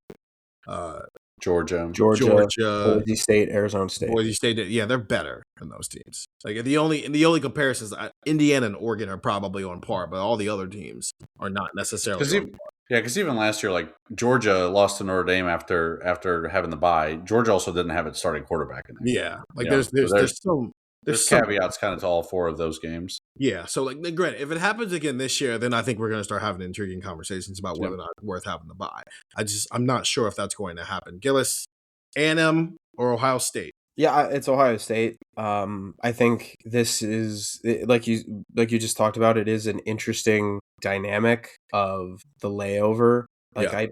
Georgia, Boise State, Arizona State. Boise State, yeah, they're better than those teams. Like the only comparisons, Indiana and Oregon are probably on par, but all the other teams are not necessarily on par. Yeah, because even last year, like Georgia lost to Notre Dame after having the bye. Georgia also didn't have its starting quarterback in there. Yeah, like there's caveats kind of to all four of those games. Yeah, so like granted, if it happens again this year, then I think we're going to start having intriguing conversations about whether or not it's worth having the bye. I'm not sure if that's going to happen. Gillis, A&M or Ohio State? Yeah, it's Ohio State. I think this is like you just talked about. It is an interesting dynamic of the layover. I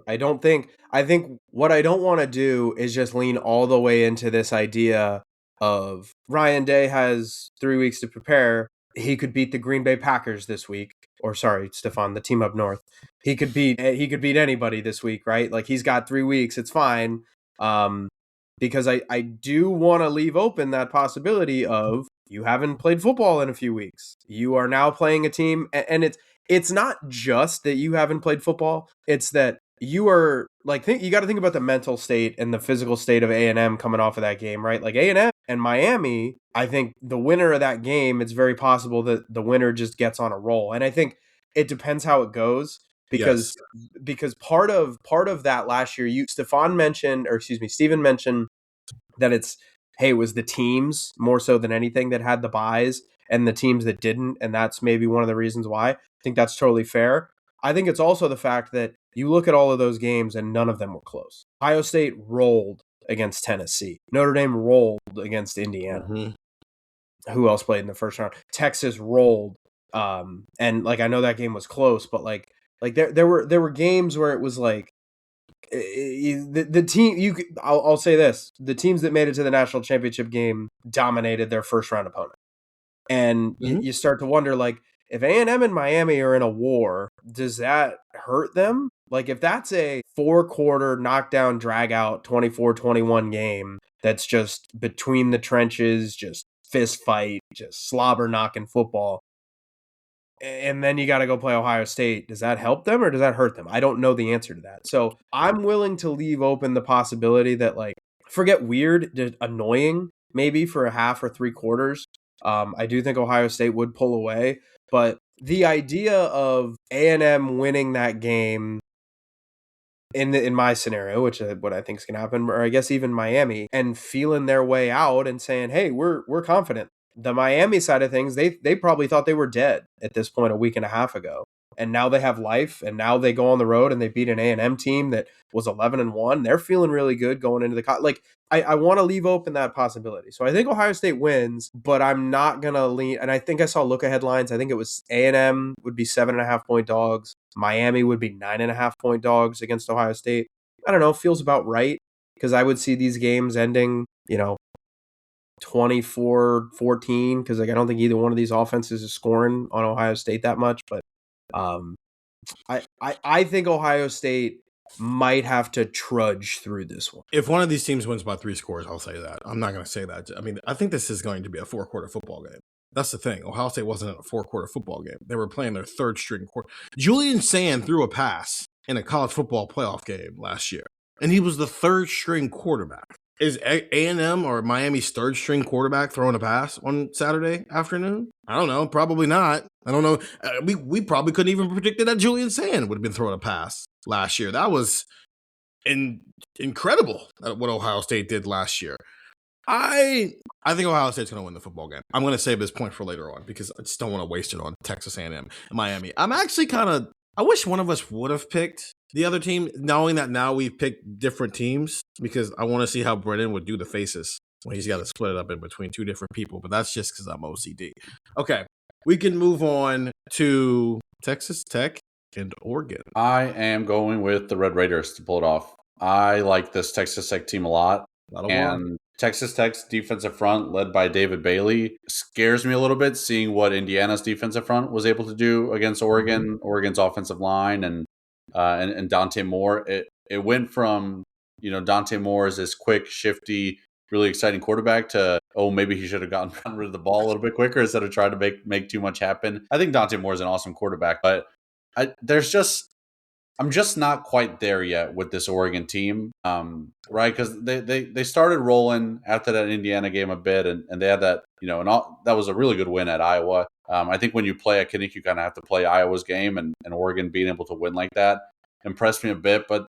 think what I don't want to do is just lean all the way into this idea of Ryan Day has 3 weeks to prepare. He could beat the Green Bay Packers this week. Or sorry, Stefan, the team up north. He could beat anybody this week, right? Like he's got 3 weeks. It's fine. Because I do want to leave open that possibility of you haven't played football in a few weeks. You are now playing a team, and it's not just that you haven't played football. It's that you are you got to think about the mental state and the physical state of A&M coming off of that game, right? Like A&M and Miami, I think the winner of that game, it's very possible that the winner just gets on a roll. And I think it depends how it goes. Because part of that last year, Steven mentioned that it was the teams more so than anything that had the buys and the teams that didn't, and that's maybe one of the reasons why. I think that's totally fair. I think it's also the fact that you look at all of those games and none of them were close. Ohio State rolled against Tennessee. Notre Dame rolled against Indiana. Mm-hmm. Who else played in the first round? Texas rolled. And I know that game was close, but there were games where it was like the team. I'll say this: the teams that made it to the national championship game dominated their first round opponent, and you start to wonder if A&M and Miami are in a war, does that hurt them? If that's a 4-quarter knockdown, drag out, 24-21 game that's just between the trenches, just fist fight, just slobber knocking football. And then you got to go play Ohio State. Does that help them or does that hurt them? I don't know the answer to that. So I'm willing to leave open the possibility that forget weird, annoying maybe for a half or 3 quarters. I do think Ohio State would pull away, but the idea of A&M winning that game in my scenario, which is what I think is going to happen, or I guess even Miami, and feeling their way out and saying, "Hey, we're confident." The Miami side of things, they probably thought they were dead at this point a week and a half ago, and now they have life, and now they go on the road and they beat an A&M team that was 11-1. They're feeling really good going into the I want to leave open that possibility. So I think Ohio State wins, but I'm not going to lean. And I think I saw look ahead lines. I think it was A&M would be 7.5-point dogs. Miami would be 9.5-point dogs against Ohio State. I don't know. Feels about right, because I would see these games ending, 24-14, because I don't think either one of these offenses is scoring on Ohio State that much. But I think Ohio State might have to trudge through this one. If one of these teams wins by 3 scores, I'll say that. I'm not going to say that. I mean, I think this is going to be a 4-quarter football game. That's the thing. Ohio State wasn't in a 4-quarter football game. They were playing their 3rd string quarter. Julian Sand threw a pass in a college football playoff game last year, and he was the 3rd string quarterback. Is A&M or Miami's 3rd string quarterback throwing a pass on Saturday afternoon? I don't know. Probably not. I don't know. We probably couldn't even predict that Julian Sand would have been throwing a pass last year. That was incredible what Ohio State did last year. I think Ohio State's going to win the football game. I'm going to save this point for later on because I just don't want to waste it on Texas A&M and Miami. I'm actually I wish one of us would have picked the other team, knowing that now we've picked different teams, because I want to see how Brennan would do the faces when he's got to split it up in between 2 different people. But that's just because I'm OCD. Okay, we can move on to Texas Tech and Oregon. I am going with the Red Raiders to pull it off. I like this Texas Tech team a lot. And Texas Tech's defensive front, led by David Bailey, scares me a little bit, seeing what Indiana's defensive front was able to do against Oregon, Oregon's offensive line, and Dante Moore. It went from, Dante Moore is this quick, shifty, really exciting quarterback to, maybe he should have gotten rid of the ball a little bit quicker instead of trying to make too much happen. I think Dante Moore is an awesome quarterback, but I'm just not quite there yet with this Oregon team, right? Because they started rolling after that Indiana game a bit, and they had that, that was a really good win at Iowa. I think when you play at Kinnick, you kind of have to play Iowa's game, and Oregon being able to win like that impressed me a bit, but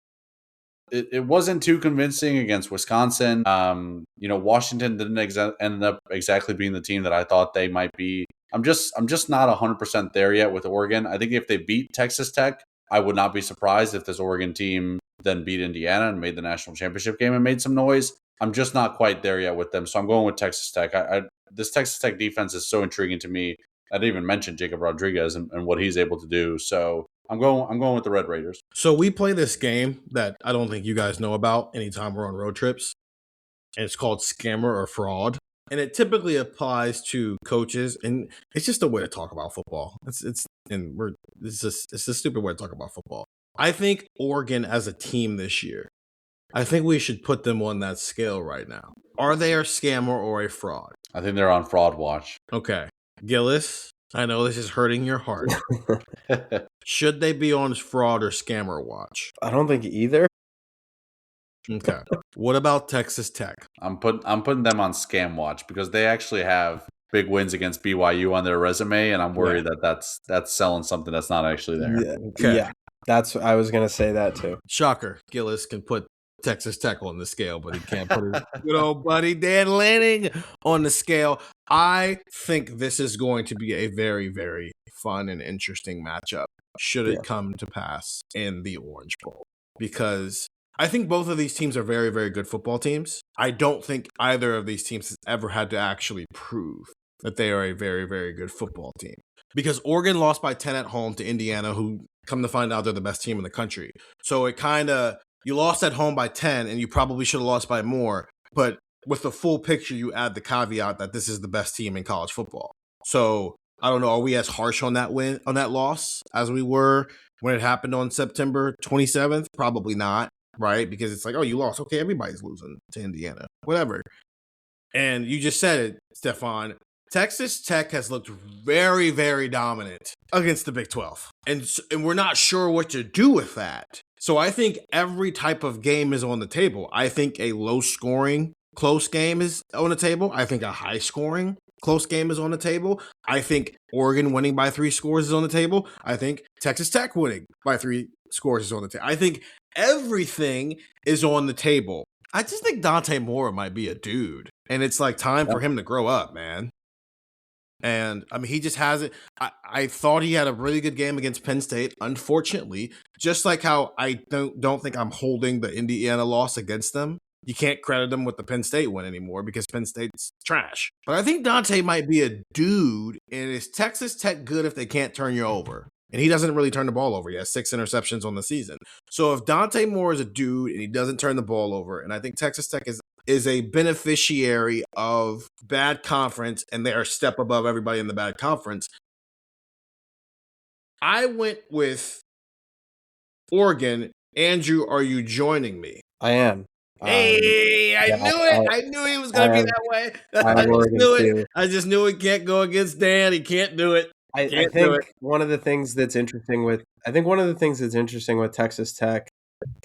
it wasn't too convincing against Wisconsin. Washington didn't end up exactly being the team that I thought they might be. I'm just not 100% there yet with Oregon. I think if they beat Texas Tech, I would not be surprised if this Oregon team then beat Indiana and made the national championship game and made some noise. I'm just not quite there yet with them, so I'm going with Texas Tech. This Texas Tech defense is so intriguing to me. I didn't even mention Jacob Rodriguez and what he's able to do. So I'm going with the Red Raiders. So we play this game that I don't think you guys know about anytime we're on road trips, and it's called Scammer or Fraud. And it typically applies to coaches, and it's just a way to talk about football. It's a stupid way to talk about football. I think Oregon as a team this year, I think we should put them on that scale right now. Are they a scammer or a fraud? I think they're on fraud watch. Okay. Gillis, I know this is hurting your heart. Should they be on fraud or scammer watch? I don't think either. Okay. What about Texas Tech? I'm putting them on scam watch because they actually have big wins against BYU on their resume, and I'm worried that that's selling something that's not actually there. Yeah, okay. Yeah, that's I was gonna say that too. Shocker, Gillis can put Texas Tech on the scale, but he can't put his good old buddy Dan Lanning on the scale. I think this is going to be a very, very fun and interesting matchup, should it come to pass in the Orange Bowl, because I think both of these teams are very, very good football teams. I don't think either of these teams has ever had to actually prove that they are a very, very good football team. Because Oregon lost by 10 at home to Indiana, who come to find out they're the best team in the country. So it kind of, you lost at home by 10 and you probably should have lost by more. But with the full picture, you add the caveat that this is the best team in college football. So I don't know, are we as harsh on that loss as we were when it happened on September 27th? Probably not. Right? Because it's like, oh, you lost. Okay, everybody's losing to Indiana. Whatever. And you just said it, Stefan. Texas Tech has looked very, very dominant against the Big 12. And we're not sure what to do with that. So I think every type of game is on the table. I think a low-scoring, close game is on the table. I think a high-scoring, close game is on the table. I think Oregon winning by 3 scores is on the table. I think Texas Tech winning by 3 scores is on the table. I think Everything is on the table. I just think Dante Moore might be a dude, and it's like time for him to grow up, man. And I mean, he just hasn't. I thought he had a really good game against Penn State. Unfortunately, just like how I don't think I'm holding the Indiana loss against them. You can't credit them with the Penn State win anymore because Penn State's trash. But I think Dante might be a dude, and is Texas Tech good if they can't turn you over? And he doesn't really turn the ball over. He has 6 interceptions on the season. So if Dante Moore is a dude and he doesn't turn the ball over, and I think Texas Tech is a beneficiary of bad conference, and they are a step above everybody in the bad conference. I went with Oregon. Andrew, are you joining me? I am. Hey, I knew it. I knew he was going to be that way. I just knew it. I just knew it can't go against Dan. He can't do it. I think one of the things that's interesting with Texas Tech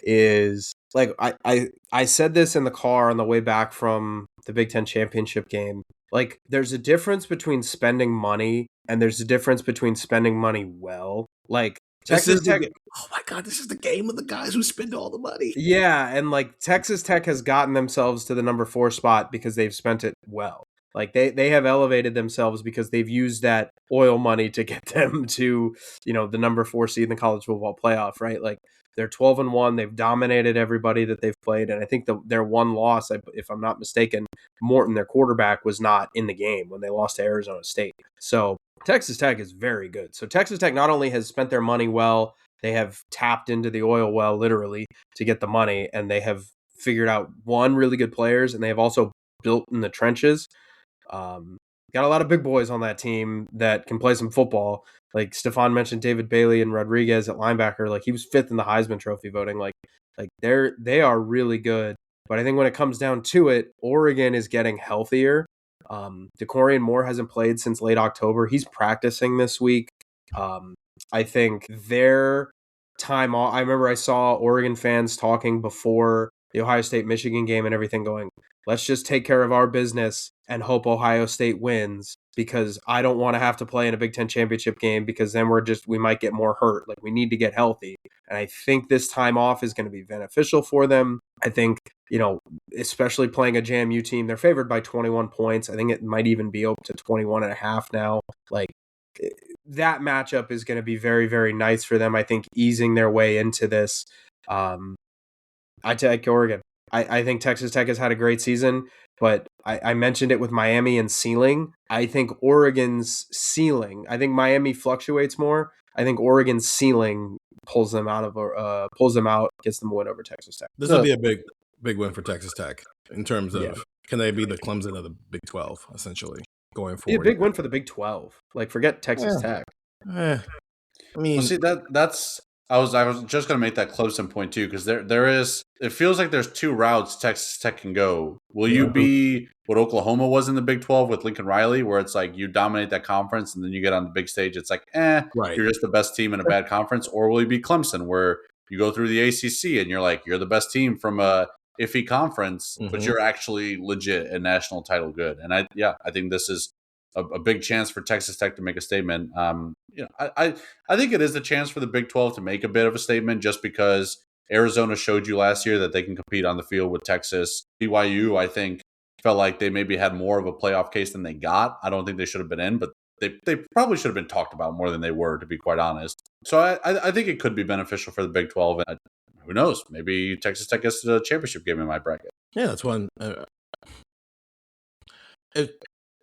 is, like, I said this in the car on the way back from the Big Ten championship game. Like, there's a difference between spending money and there's a difference between spending money well. Like, Texas Tech. Oh my God, this is the game of the guys who spend all the money. Yeah, and like Texas Tech has gotten themselves to the number 4 spot because they've spent it well. Like they have elevated themselves because they've used that oil money to get them to, the number 4 seed in the college football playoff, right? Like, they're 12-1. They've dominated everybody that they've played, and I think their one loss, if I'm not mistaken, Morton, their quarterback, was not in the game when they lost to Arizona State. So Texas Tech is very good. So Texas Tech not only has spent their money well, they have tapped into the oil well, literally, to get the money, and they have figured out, one, really good players, and they have also built in the trenches. Got a lot of big boys on that team that can play some football. Like Stefan mentioned, David Bailey and Rodriguez at linebacker. Like, he was 5th in the Heisman Trophy voting. Like they are really good. But I think when it comes down to it, Oregon is getting healthier. DeCorian Moore hasn't played since late October. He's practicing this week. I think their time off. I remember I saw Oregon fans talking before the Ohio State-Michigan game and everything, going, let's just take care of our business and hope Ohio State wins, because I don't want to have to play in a Big Ten championship game, because then we might get more hurt. Like, we need to get healthy. And I think this time off is going to be beneficial for them. I think, especially playing a JMU team, they're favored by 21 points. I think it might even be up to 21.5 now. Like, that matchup is going to be very, very nice for them. I think easing their way into this. I take Oregon. I think Texas Tech has had a great season, but I mentioned it with Miami and ceiling. I think Oregon's ceiling, I think Miami fluctuates more. I think Oregon's ceiling pulls them out, gets them a win over Texas Tech. This would be a big win for Texas Tech in terms of, can they be the Clemson of the Big 12, essentially, going forward? Be a big win for the Big 12. Like, forget Texas Tech. I mean, see, that's. I was just going to make that Clemson point too, because there is, it feels like there's 2 routes Texas Tech can go. Will you be what Oklahoma was in the Big 12 with Lincoln Riley, where it's like you dominate that conference and then you get on the big stage, it's like, right, you're just the best team in a bad conference? Or will you be Clemson, where you go through the ACC and you're like, you're the best team from a iffy conference, but you're actually legit and national title good? And I think this is a big chance for Texas Tech to make a statement. I think it is a chance for the Big 12 to make a bit of a statement, just because Arizona showed you last year that they can compete on the field with Texas. BYU, I think, felt like they maybe had more of a playoff case than they got. I don't think they should have been in, but they probably should have been talked about more than they were, to be quite honest. So I think it could be beneficial for the Big 12. And who knows? Maybe Texas Tech gets to the championship game in my bracket. Yeah, that's one. If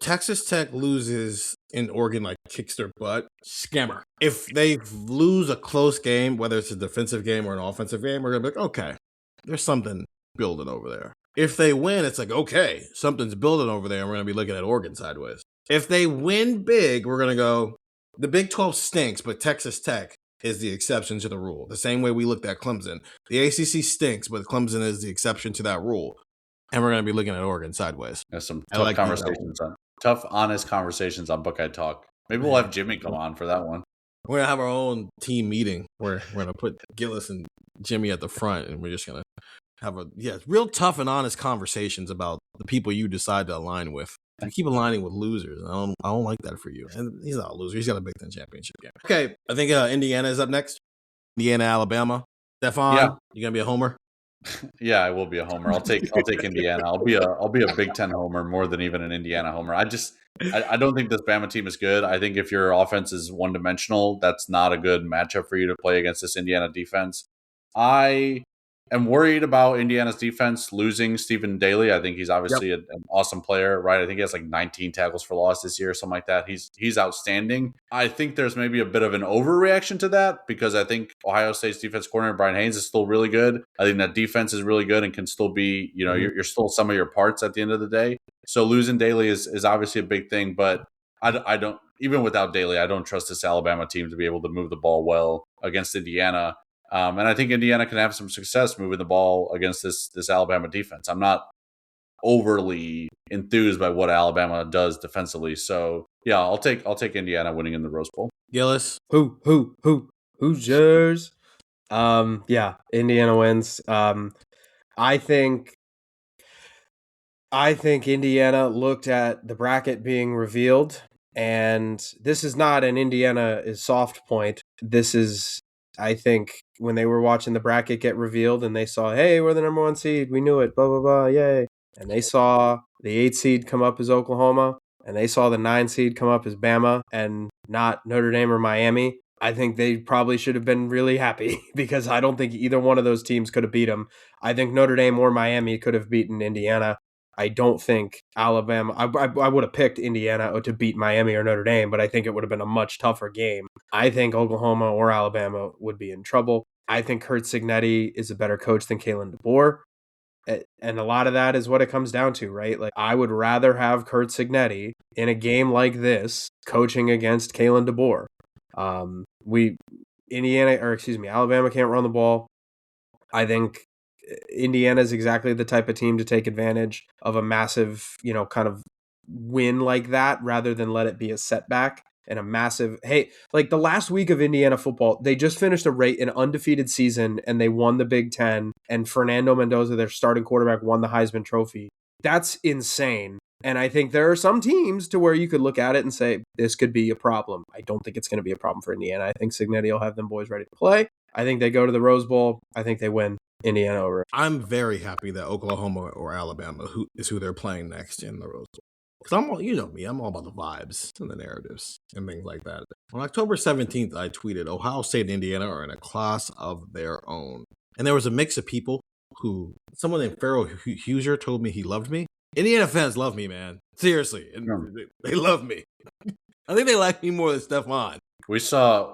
Texas Tech loses and Oregon kicks their butt, scammer. If they lose a close game, whether it's a defensive game or an offensive game, we're going to be like, okay, there's something building over there. If they win, it's like, okay, something's building over there, and we're going to be looking at Oregon sideways. If they win big, we're going to go, the Big 12 stinks, but Texas Tech is the exception to the rule. The same way we looked at Clemson. The ACC stinks, but Clemson is the exception to that rule. And we're going to be looking at Oregon sideways. There's some tough conversations on. Tough, honest conversations on Buckeye Talk. Maybe we'll have Jimmy come on for that one. We're going to have our own team meeting where we're going to put Gillis and Jimmy at the front, and we're just going to have real tough and honest conversations about the people you decide to align with. You keep aligning with losers. I don't like that for you. And he's not a loser. He's got a Big Ten championship game. Okay, I think Indiana is up next. Indiana, Alabama. Stefan, you gonna be a homer? Yeah, I will be a homer. I'll take Indiana. I'll be a Big Ten homer more than even an Indiana homer. I don't think this Bama team is good. I think if your offense is one dimensional, that's not a good matchup for you to play against this Indiana defense. I am worried about Indiana's defense losing Stephen Daly. I think he's obviously an awesome player, right? I think he has like 19 tackles for loss this year, something like that. He's outstanding. I think there's maybe a bit of an overreaction to that because I think Ohio State's defense coordinator Brian Haynes is still really good. I think that defense is really good and can still be, you're still some of your parts at the end of the day. So losing Daly is obviously a big thing, but I don't, even without Daly, I don't trust this Alabama team to be able to move the ball well against Indiana. And I think Indiana can have some success moving the ball against this Alabama defense. I'm not overly enthused by what Alabama does defensively. So yeah, I'll take Indiana winning in the Rose Bowl. Gillis, Who's yours? Yeah, Indiana wins. I think Indiana looked at the bracket being revealed, and this is not an Indiana is soft point. This is, I think, when they were watching the bracket get revealed and they saw, hey, we're the number 1 seed, we knew it, blah, blah, blah, yay. And they saw the 8 seed come up as Oklahoma, and they saw the 9 seed come up as Bama and not Notre Dame or Miami. I think they probably should have been really happy because I don't think either one of those teams could have beat them. I think Notre Dame or Miami could have beaten Indiana. I don't think Alabama, I would have picked Indiana to beat Miami or Notre Dame, but I think it would have been a much tougher game. I think Oklahoma or Alabama would be in trouble. I think Kurt Signetti is a better coach than Kalen DeBoer. And a lot of that is what it comes down to, right? Like, I would rather have Kurt Signetti in a game like this coaching against Kalen DeBoer. Alabama can't run the ball. I think Indiana is exactly the type of team to take advantage of a massive, kind of win like that rather than let it be a setback and a massive, hey, like the last week of Indiana football, they just finished an undefeated season and they won the Big Ten, and Fernando Mendoza, their starting quarterback, won the Heisman Trophy. That's insane. And I think there are some teams to where you could look at it and say, this could be a problem. I don't think it's going to be a problem for Indiana. I think Signetti will have them boys ready to play. I think they go to the Rose Bowl. I think they win Indiana over. I'm very happy that Oklahoma or Alabama is who they're playing next in the Rose Bowl. Because I'm all about the vibes and the narratives and things like that. On October 17th, I tweeted, Ohio State and Indiana are in a class of their own. And there was a mix of people someone named Farrell Huser told me he loved me. Indiana fans love me, man. Seriously. And they love me. I think they like me more than Stefan. We saw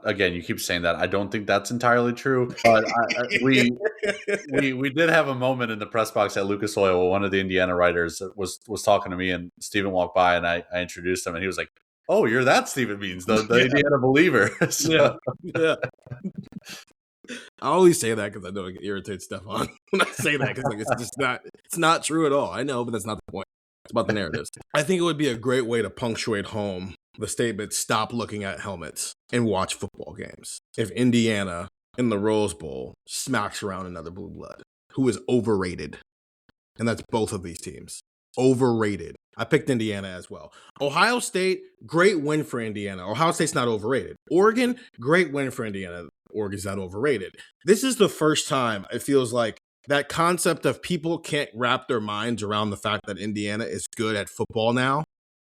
again. You keep saying that. I don't think that's entirely true. But we did have a moment in the press box at Lucas Oil where one of the Indiana writers was talking to me, and Steven walked by, and I introduced him, and he was like, "Oh, you're that Steven Means, the Indiana believer." So. Yeah. I always say that because I know it irritates Stefan when I say that because it's not true at all. I know, but that's not the point. It's about the narratives. I think it would be a great way to punctuate home the statement, stop looking at helmets and watch football games. If Indiana in the Rose Bowl smacks around another blue blood who is overrated, and that's both of these teams, overrated. I picked Indiana as well. Ohio State, great win for Indiana. Ohio State's not overrated. Oregon, great win for Indiana. Oregon's not overrated. This is the first time it feels like that concept of people can't wrap their minds around the fact that Indiana is good at football now.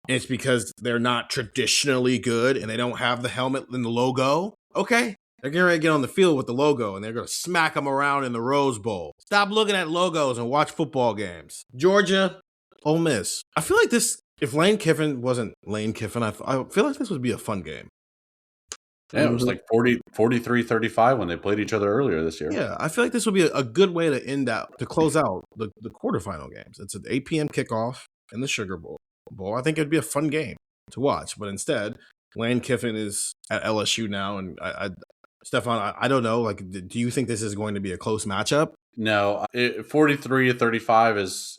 And it's because they're not traditionally good and they don't have the helmet and the logo. Okay, they're getting ready to get on the field with the logo and they're going to smack them around in the Rose Bowl. Stop looking at logos and watch football games. Georgia, Ole Miss. I feel like this, if Lane Kiffin wasn't Lane Kiffin, I feel like this would be a fun game. Yeah, it was like 43-35 when they played each other earlier this year. Yeah, I feel like this would be a good way to close out the quarterfinal games. It's an 8 p.m. kickoff in the Sugar Bowl. I think it'd be a fun game to watch. But instead, Lane Kiffin is at LSU now. And Stefan, I don't know. Like, do you think this is going to be a close matchup? No, 43-35 is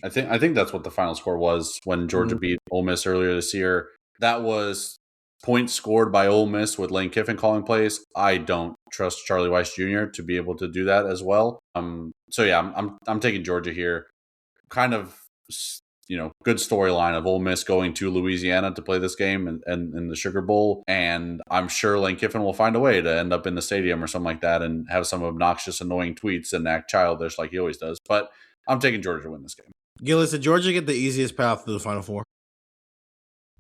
I think that's what the final score was when Georgia beat Ole Miss earlier this year. That was points scored by Ole Miss with Lane Kiffin calling plays. I don't trust Charlie Weiss Jr. to be able to do that as well. So yeah, I'm taking Georgia here. Kind of good storyline of Ole Miss going to Louisiana to play this game and in the Sugar Bowl. And I'm sure Lane Kiffin will find a way to end up in the stadium or something like that and have some obnoxious, annoying tweets and act childish like he always does. But I'm taking Georgia to win this game. Gillis, did Georgia get the easiest path to the Final Four?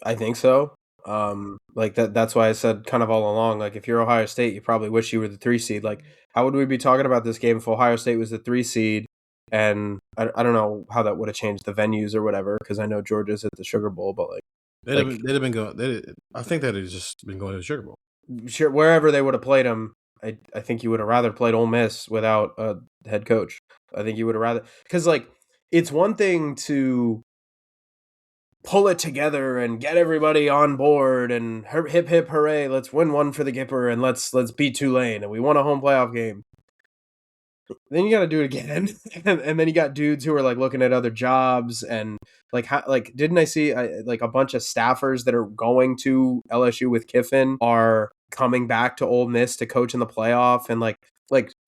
I think so. That's why I said kind of all along, like, if you're Ohio State, you probably wish you were the 3 seed. Like, how would we be talking about this game if Ohio State was the 3 seed? And I don't know how that would have changed the venues or whatever, because I know Georgia's at the Sugar Bowl, but they'd have been going. I think they'd have just been going to the Sugar Bowl. Sure, wherever they would have played them, I think you would have rather played Ole Miss without a head coach. I think you would have rather, because it's one thing to pull it together and get everybody on board and hip hip hooray, let's win one for the Gipper and let's beat Tulane and we won a home playoff game. Then you got to do it again, and then you got dudes who are looking at other jobs and didn't I see a bunch of staffers that are going to LSU with Kiffin are coming back to Ole Miss to coach in the playoff, and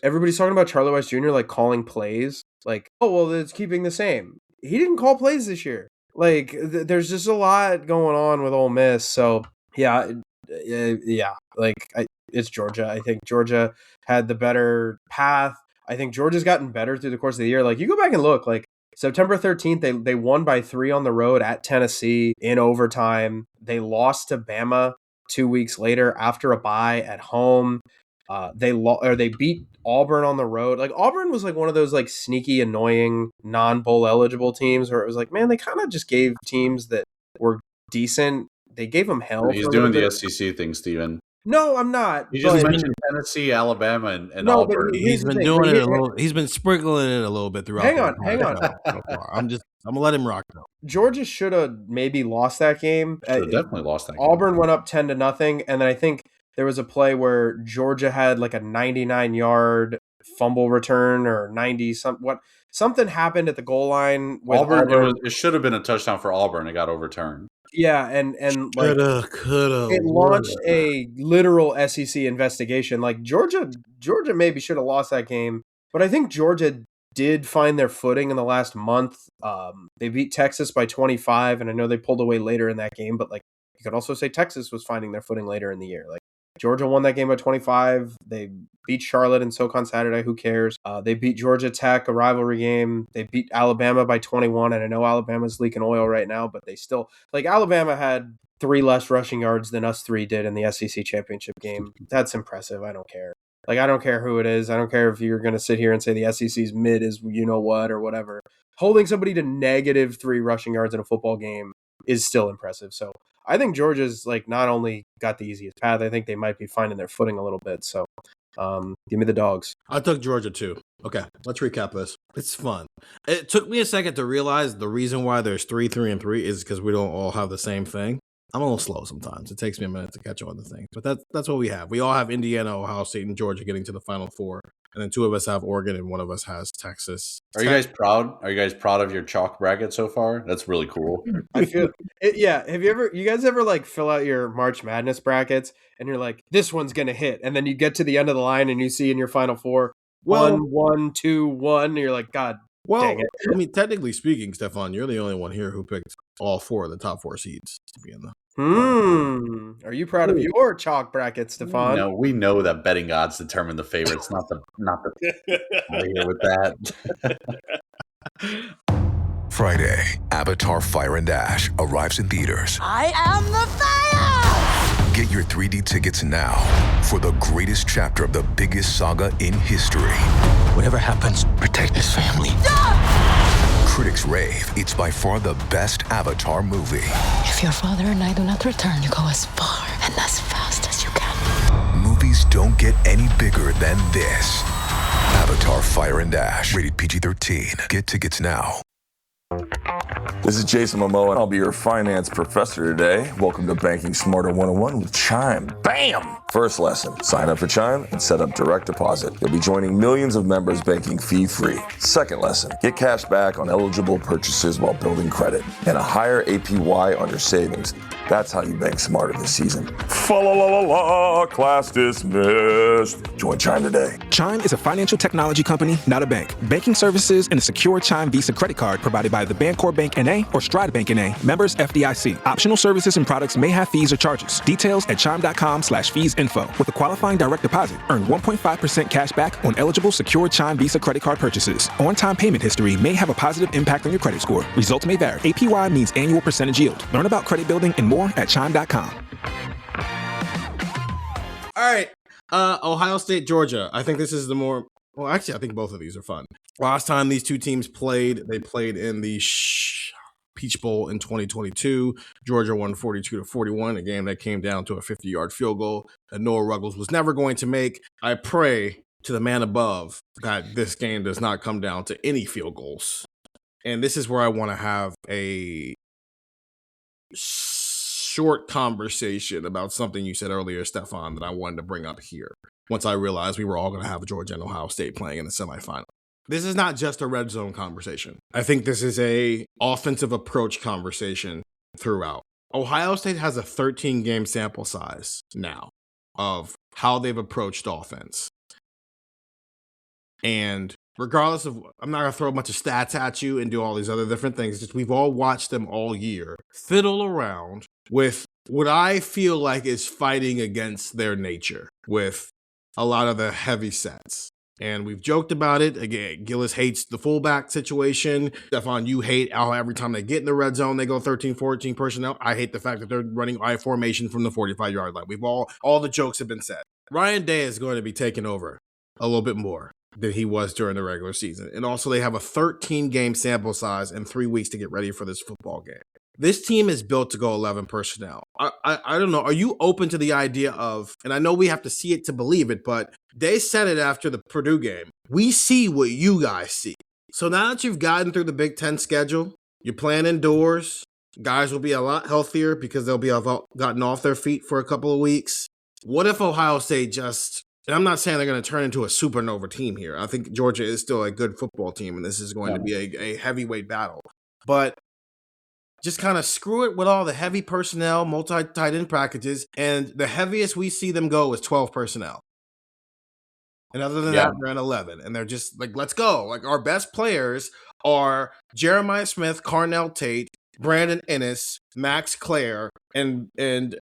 everybody's talking about Charlie Weiss Jr. calling plays, oh well, it's keeping the same. He didn't call plays this year. There's just a lot going on with Ole Miss, so yeah. It's Georgia. I think Georgia had the better path. I think Georgia's gotten better through the course of the year. You go back and look, September 13th, they won by 3 on the road at Tennessee in overtime. They lost to Bama 2 weeks later after a bye at home. They beat Auburn on the road. Auburn was one of those sneaky, annoying, non-bowl eligible teams where it was man, they kind of just gave teams that were decent. They gave them hell. He's doing the SEC thing, Steven. No, I'm not. You just mentioned Tennessee, Alabama, and Auburn. He's been doing it a little. He's been sprinkling it a little bit throughout. Hang on. So far. I'm gonna let him rock though. Georgia should have maybe lost that game. Should have definitely lost that game. Auburn went up 10-0, and then I think there was a play where Georgia had a 99-yard fumble return or 90 something happened at the goal line with Auburn. It should have been a touchdown for Auburn. It got overturned. Yeah, and coulda. It launched a literal SEC investigation. Georgia maybe should have lost that game, but I think Georgia did find their footing in the last month. They beat Texas by 25, and I know they pulled away later in that game, but you could also say Texas was finding their footing later in the year. Georgia won that game by 25. They beat Charlotte and SoCon Saturday. Who cares? They beat Georgia Tech, a rivalry game. They beat Alabama by 21. And I know Alabama's leaking oil right now, but they still Alabama had 3 less rushing yards than us 3 did in the SEC championship game. That's impressive. I don't care. I don't care who it is. I don't care if you're going to sit here and say the SEC's mid is you know what or whatever. Holding somebody to -3 rushing yards in a football game is still impressive. So I think Georgia's not only got the easiest path, I think they might be finding their footing a little bit. So give me the dogs. I took Georgia too. Okay, let's recap this. It's fun. It took me a second to realize the reason why there's 3, 3, and 3 is because we don't all have the same thing. I'm a little slow sometimes. It takes me a minute to catch on to things. But that's what we have. We all have Indiana, Ohio State, and Georgia getting to the Final Four. And then 2 of us have Oregon and 1 of us has Texas. Are you guys proud? Are you guys proud of your chalk bracket so far? That's really cool. I feel it, yeah. Have you guys ever fill out your March Madness brackets and you're this one's going to hit. And then you get to the end of the line and you see in your Final Four, 1, 1, 2, 1. And you're God dang it. I mean, technically speaking, Stefan, you're the only one here who picked all 4 of the top 4 seeds to be in the. Are you proud of your chalk bracket, Stefan? No, we know that betting odds determine the favorites, not the here with that. Friday, Avatar Fire and Ash arrives in theaters. I am the fire! Get your 3D tickets now for the greatest chapter of the biggest saga in history. Whatever happens, protect his family. Critics rave it's by far the best Avatar movie. If your father and I do not return, you go as far and as fast as you can. Movies don't get any bigger than this. Avatar Fire and Ash, rated PG-13. Get tickets now. This is Jason Momoa, and I'll be your finance professor today. Welcome to Banking Smarter 101 with Chime. Bam! First lesson, sign up for Chime and set up direct deposit. You'll be joining millions of members banking fee-free. Second lesson, get cash back on eligible purchases while building credit and a higher APY on your savings. That's how you bank smarter this season. Fa-la-la-la-la, class dismissed. Join Chime today. Chime is a financial technology company, not a bank. Banking services and a secure Chime Visa credit card provided by the Bancorp Bank N.A. A or Stride Bank N.A., members FDIC. Optional services and products may have fees or charges. Details at chime.com/feesinfo. With a qualifying direct deposit, earn 1.5% cash back on eligible secured Chime Visa credit card purchases. On-time payment history may have a positive impact on your credit score. Results may vary. APY means annual percentage yield. Learn about credit building and more at chime.com. All right. Ohio State, Georgia. I think this is the more... Well, actually, I think both of these are fun. Last time these two teams played, they played in the Peach Bowl in 2022. Georgia won 42-41, a game that came down to a 50-yard field goal that Noah Ruggles was never going to make. I pray to the man above that this game does not come down to any field goals. And this is where I want to have a short conversation about something you said earlier, Stefan, that I wanted to bring up here. Once I realized we were all going to have Georgia and Ohio State playing in the semifinal. This is not just a red zone conversation. I think this is a offensive approach conversation throughout. Ohio State has a 13-game sample size now of how they've approached offense. And regardless of, I'm not going to throw a bunch of stats at you and do all these other different things. Just we've all watched them all year fiddle around with what I feel like is fighting against their nature with a lot of the heavy sets. And we've joked about it. Again, Gillis hates the fullback situation. Stefan, you hate how every time they get in the red zone, they go 13, 14 personnel. I hate the fact that they're running I formation from the 45-yard line. We've all the jokes have been said. Ryan Day is going to be taking over a little bit more than he was during the regular season. And also they have a 13-game sample size and 3 weeks to get ready for this football game. This team is built to go 11 personnel. I don't know. Are you open to the idea of, and I know we have to see it to believe it, but they said it after the Purdue game. We see what you guys see. So now that you've gotten through the Big Ten schedule, you're playing indoors, guys will be a lot healthier because they'll be gotten off their feet for a couple of weeks. What if Ohio State just, and I'm not saying they're going to turn into a supernova team here. I think Georgia is still a good football team, and this is going to be a heavyweight battle. But just kind of screw it with all the heavy personnel, multi-tight end packages, and the heaviest we see them go is 12 personnel. And other than that, they're at 11. And they're just like, let's go. Like, our best players are Jeremiah Smith, Carnell Tate, Brandon Ennis, Max Clare, and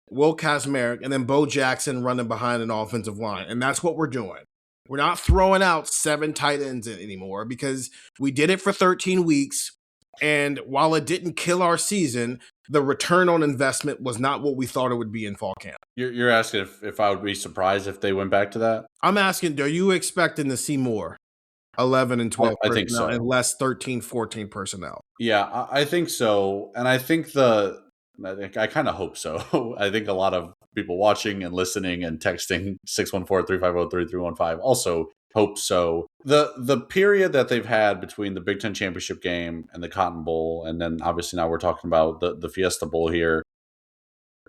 Will Kazmarek, and then Bo Jackson running behind an offensive line. And that's what we're doing. We're not throwing out 7 tight ends anymore because we did it for 13 weeks. And while it didn't kill our season, the return on investment was not what we thought it would be in fall camp. You're asking if I would be surprised if they went back to that? I'm asking, are you expecting to see more 11 and 12 I think so. and less 13, 14 personnel? Yeah, I think so. And I think I kind of hope so. I think a lot of people watching and listening and texting 614-350-3315 also hope so. The period that they've had between the Big Ten championship game and the Cotton Bowl, and then obviously now we're talking about the Fiesta Bowl here,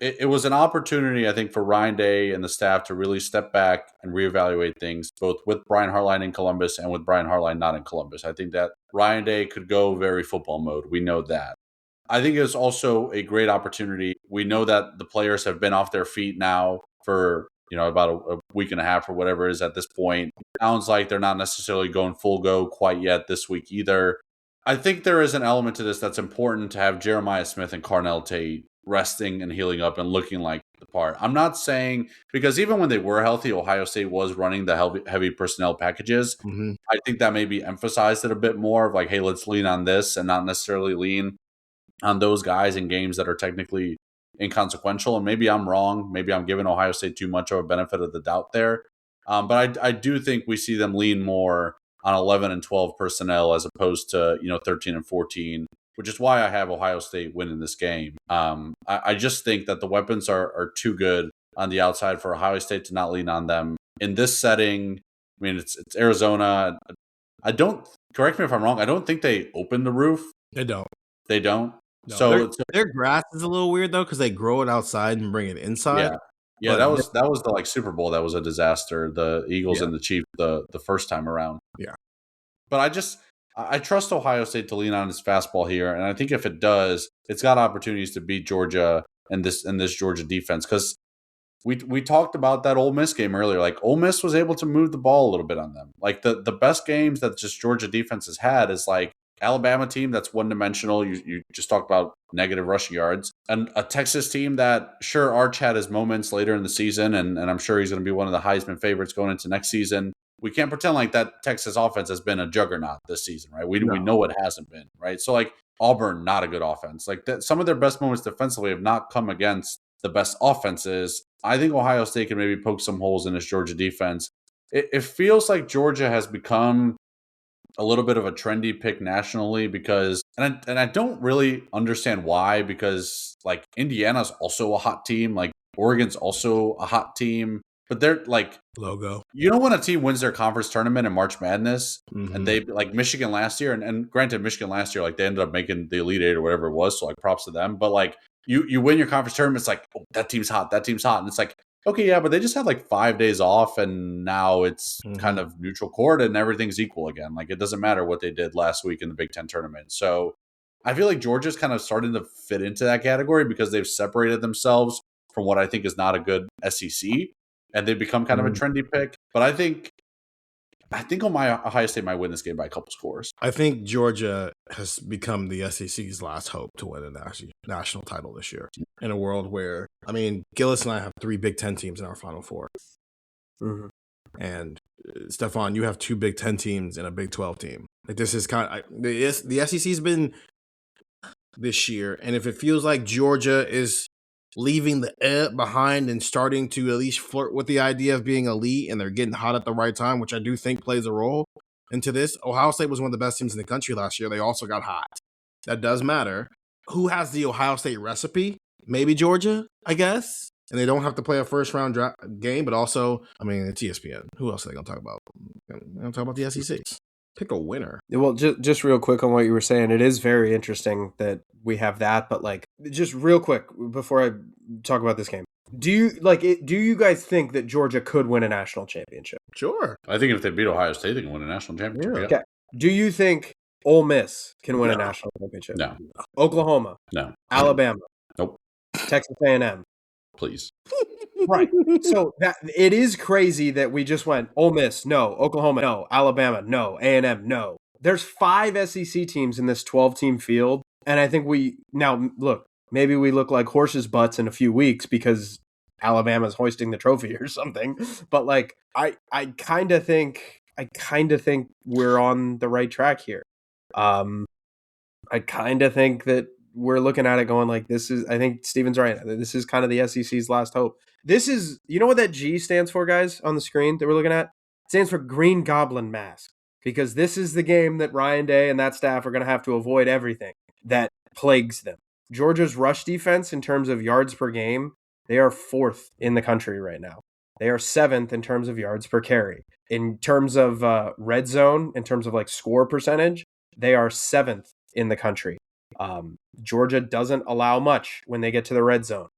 it was an opportunity, I think, for Ryan Day and the staff to really step back and reevaluate things, both with Brian Hartline in Columbus and with Brian Hartline not in Columbus. I think that Ryan Day could go very football mode. We know that. I think it's also a great opportunity. We know that the players have been off their feet now for about a week and a half or whatever it is at this point. Sounds like they're not necessarily going full go quite yet this week either. I think there is an element to this that's important to have Jeremiah Smith and Carnell Tate resting and healing up and looking like the part. I'm not saying, because even when they were healthy, Ohio State was running the heavy personnel packages. Mm-hmm. I think that maybe emphasized it a bit more of like, hey, let's lean on this and not necessarily lean on those guys in games that are technically inconsequential. And maybe I'm wrong. Maybe I'm giving Ohio State too much of a benefit of the doubt there. But I do think we see them lean more on 11 and 12 personnel as opposed to 13 and 14, which is why I have Ohio State winning this game. I just think that the weapons are too good on the outside for Ohio State to not lean on them in this setting. I mean, it's Arizona. Correct me if I'm wrong, I don't think they open the roof. They don't. No, so their grass is a little weird though because they grow it outside and bring it inside. Yeah, that was the Super Bowl. That was a disaster. The Eagles and the Chiefs the first time around. Yeah, but I trust Ohio State to lean on its fastball here, and I think if it does, it's got opportunities to beat Georgia and this Georgia defense, because we talked about that Ole Miss game earlier. Like, Ole Miss was able to move the ball a little bit on them. Like the best games that just Georgia defense has had is like Alabama team that's one-dimensional. You just talked about negative rushing yards. And a Texas team that, sure, Arch had his moments later in the season, and I'm sure he's going to be one of the Heisman favorites going into next season. We can't pretend like that Texas offense has been a juggernaut this season, right? We know it hasn't been, right? So, like, Auburn, not a good offense. Like, some of their best moments defensively have not come against the best offenses. I think Ohio State can maybe poke some holes in this Georgia defense. It feels like Georgia has become a little bit of a trendy pick nationally because, and I don't really understand why, because like Indiana's also a hot team, like Oregon's also a hot team, but they're like logo. You know when a team wins their conference tournament in March Madness, and they like Michigan last year, and granted Michigan last year, like they ended up making the Elite Eight or whatever it was, so like props to them. But like you win your conference tournament, it's like, oh, that team's hot, and it's like, okay, yeah, but they just had like 5 days off, and now it's kind of neutral court, and everything's equal again. Like it doesn't matter what they did last week in the Big Ten tournament. So I feel like Georgia's kind of starting to fit into that category because they've separated themselves from what I think is not a good SEC, and they've become kind of a trendy pick. But I think Ohio State might win this game by a couple scores. I think Georgia has become the SEC's last hope to win a national title this year. In a world where, I mean, Gillis and I have 3 Big Ten teams in our Final Four. And Stefan, you have 2 Big Ten teams and a Big 12 team. Like this is kind of the SEC's been this year, and if it feels like Georgia is leaving the behind and starting to at least flirt with the idea of being elite, and they're getting hot at the right time, which I do think plays a role into this. Ohio State was one of the best teams in the country last year. They also got hot. That does matter. Who has the Ohio State recipe? Maybe Georgia, I guess. And they don't have to play a first-round game, but also, I mean, it's ESPN. Who else are they going to talk about? They're going to talk about the SEC. Pick a winner. Well, just real quick on what you were saying, it is very interesting that we have that, but like, just real quick before I talk about this game, do you guys think that Georgia could win a national championship? Sure. I think if they beat Ohio State, they can win a national championship. Yeah. Okay. Do you think Ole Miss can win a national championship? No. Oklahoma? No. Alabama? Nope. Texas A&M? Please. Right. So that it is crazy that we just went Ole Miss, no. Oklahoma, no. Alabama, no. A&M, no. There's 5 SEC teams in this 12-team field, and I think maybe we look like horses' butts in a few weeks because Alabama's hoisting the trophy or something. But like, I kind of think we're on the right track here. I kind of think that we're looking at it going like, I think Steven's right. This is kind of the SEC's last hope. This is, you know what that G stands for, guys, on the screen that we're looking at? It stands for Green Goblin Mask, because this is the game that Ryan Day and that staff are going to have to avoid everything that plagues them. Georgia's rush defense in terms of yards per game, they are 4th in the country right now. They are 7th in terms of yards per carry. In terms of red zone, in terms of like score percentage, they are 7th in the country. Georgia doesn't allow much when they get to the red zone.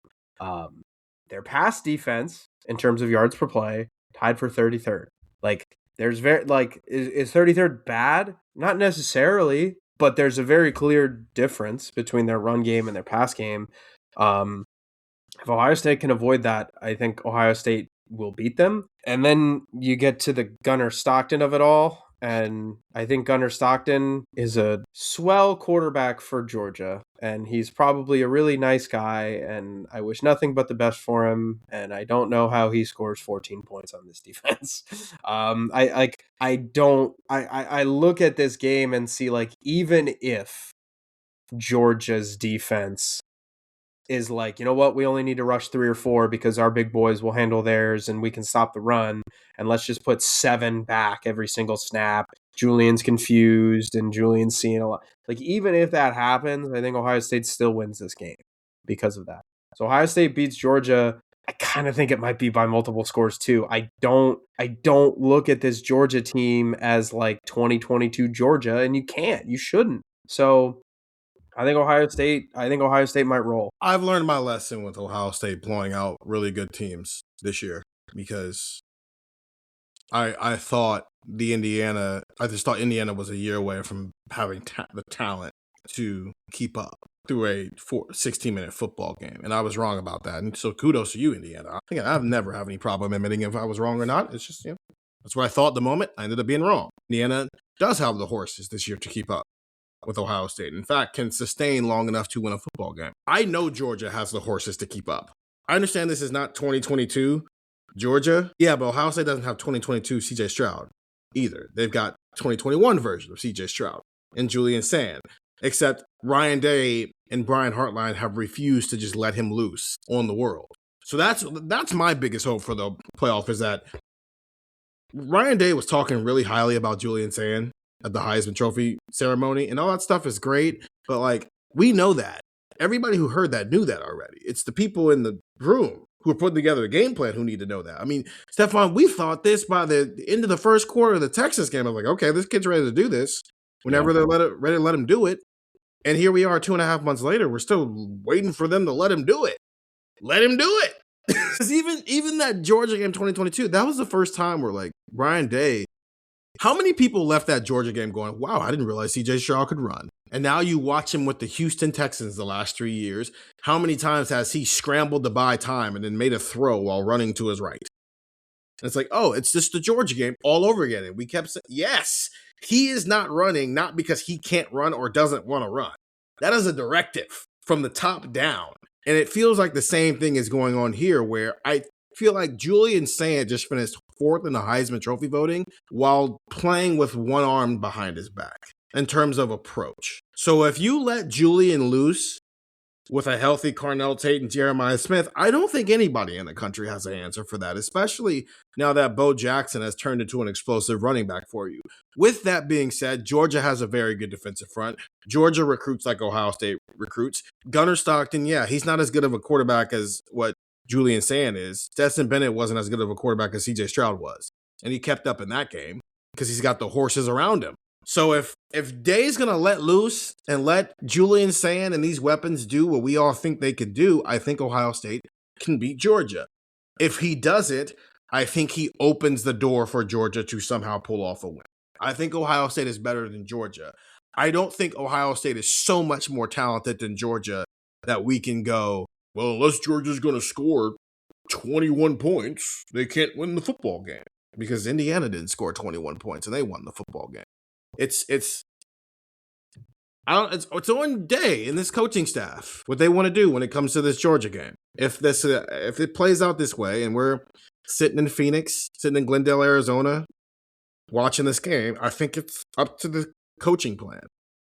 Their pass defense, in terms of yards per play, tied for 33rd. Like, there's is 33rd bad? Not necessarily, but there's a very clear difference between their run game and their pass game. If Ohio State can avoid that, I think Ohio State will beat them. And then you get to the Gunnar Stockton of it all. And I think Gunnar Stockton is a swell quarterback for Georgia. And he's probably a really nice guy. And I wish nothing but the best for him. And I don't know how he scores 14 points on this defense. I look at this game and see, like, even if Georgia's defense is like, you know what, we only need to rush 3 or 4 because our big boys will handle theirs and we can stop the run, and let's just put 7 back every single snap. Julian's confused and Julian's seeing a lot. Like, even if that happens, I think Ohio State still wins this game because of that. So Ohio State beats Georgia. I kind of think it might be by multiple scores too. I don't look at this Georgia team as like 2022 Georgia, and you shouldn't. So I think Ohio State might roll. I've learned my lesson with Ohio State blowing out really good teams this year, because I thought Indiana was a year away from having the talent to keep up through a 16-minute football game, and I was wrong about that. And so kudos to you, Indiana. I've never have any problem admitting if I was wrong or not. It's just, that's what I thought at the moment. I ended up being wrong. Indiana does have the horses this year to keep up. with Ohio State. In fact, can sustain long enough to win a football game. I know Georgia has the horses to keep up. I understand this is not 2022 Georgia. Yeah, but Ohio State doesn't have 2022 CJ Stroud either. They've got 2021 version of CJ Stroud and Julian Sand. Except Ryan Day and Brian Hartline have refused to just let him loose on the world. So that's my biggest hope for the playoff is that Ryan Day was talking really highly about Julian Sand at the Heisman Trophy ceremony, and all that stuff is great, but like we know that. Everybody who heard that knew that already. It's the people in the room who are putting together a game plan who need to know that. I mean, Stefan, we thought this by the end of the first quarter of the Texas game. I was like, okay, this kid's ready to do this. Whenever they're ready to let him do it. And here we are 2.5 months later, we're still waiting for them to let him do it. Let him do it. Because even that Georgia game 2022, that was the first time where like Ryan Day, how many people left that Georgia game going, wow, I didn't realize CJ Stroud could run. And now you watch him with the Houston Texans the last 3 years. How many times has he scrambled to buy time and then made a throw while running to his right? And it's like, oh, it's just the Georgia game all over again. And we kept saying, yes, he is not running, not because he can't run or doesn't want to run. That is a directive from the top down. And it feels like the same thing is going on here where I feel like Julian Sand just finished 4th in the Heisman Trophy voting while playing with one arm behind his back in terms of approach. So if you let Julian loose with a healthy Carnell Tate and Jeremiah Smith, I don't think anybody in the country has an answer for that, especially now that Bo Jackson has turned into an explosive running back for you. With that being said, Georgia has a very good defensive front. Georgia recruits like Ohio State recruits. Gunnar Stockton, yeah, he's not as good of a quarterback as what Julian Sand is. Stetson Bennett wasn't as good of a quarterback as CJ Stroud was. And he kept up in that game because he's got the horses around him. So if Day's going to let loose and let Julian Sand and these weapons do what we all think they can do, I think Ohio State can beat Georgia. If he doesn't, I think he opens the door for Georgia to somehow pull off a win. I think Ohio State is better than Georgia. I don't think Ohio State is so much more talented than Georgia that we can go, well, unless Georgia's going to score 21 points, they can't win the football game. Because Indiana didn't score 21 points and they won the football game. It's on Day and this coaching staff what they want to do when it comes to this Georgia game. If it plays out this way and we're sitting in Phoenix, sitting in Glendale, Arizona, watching this game, I think it's up to the coaching plan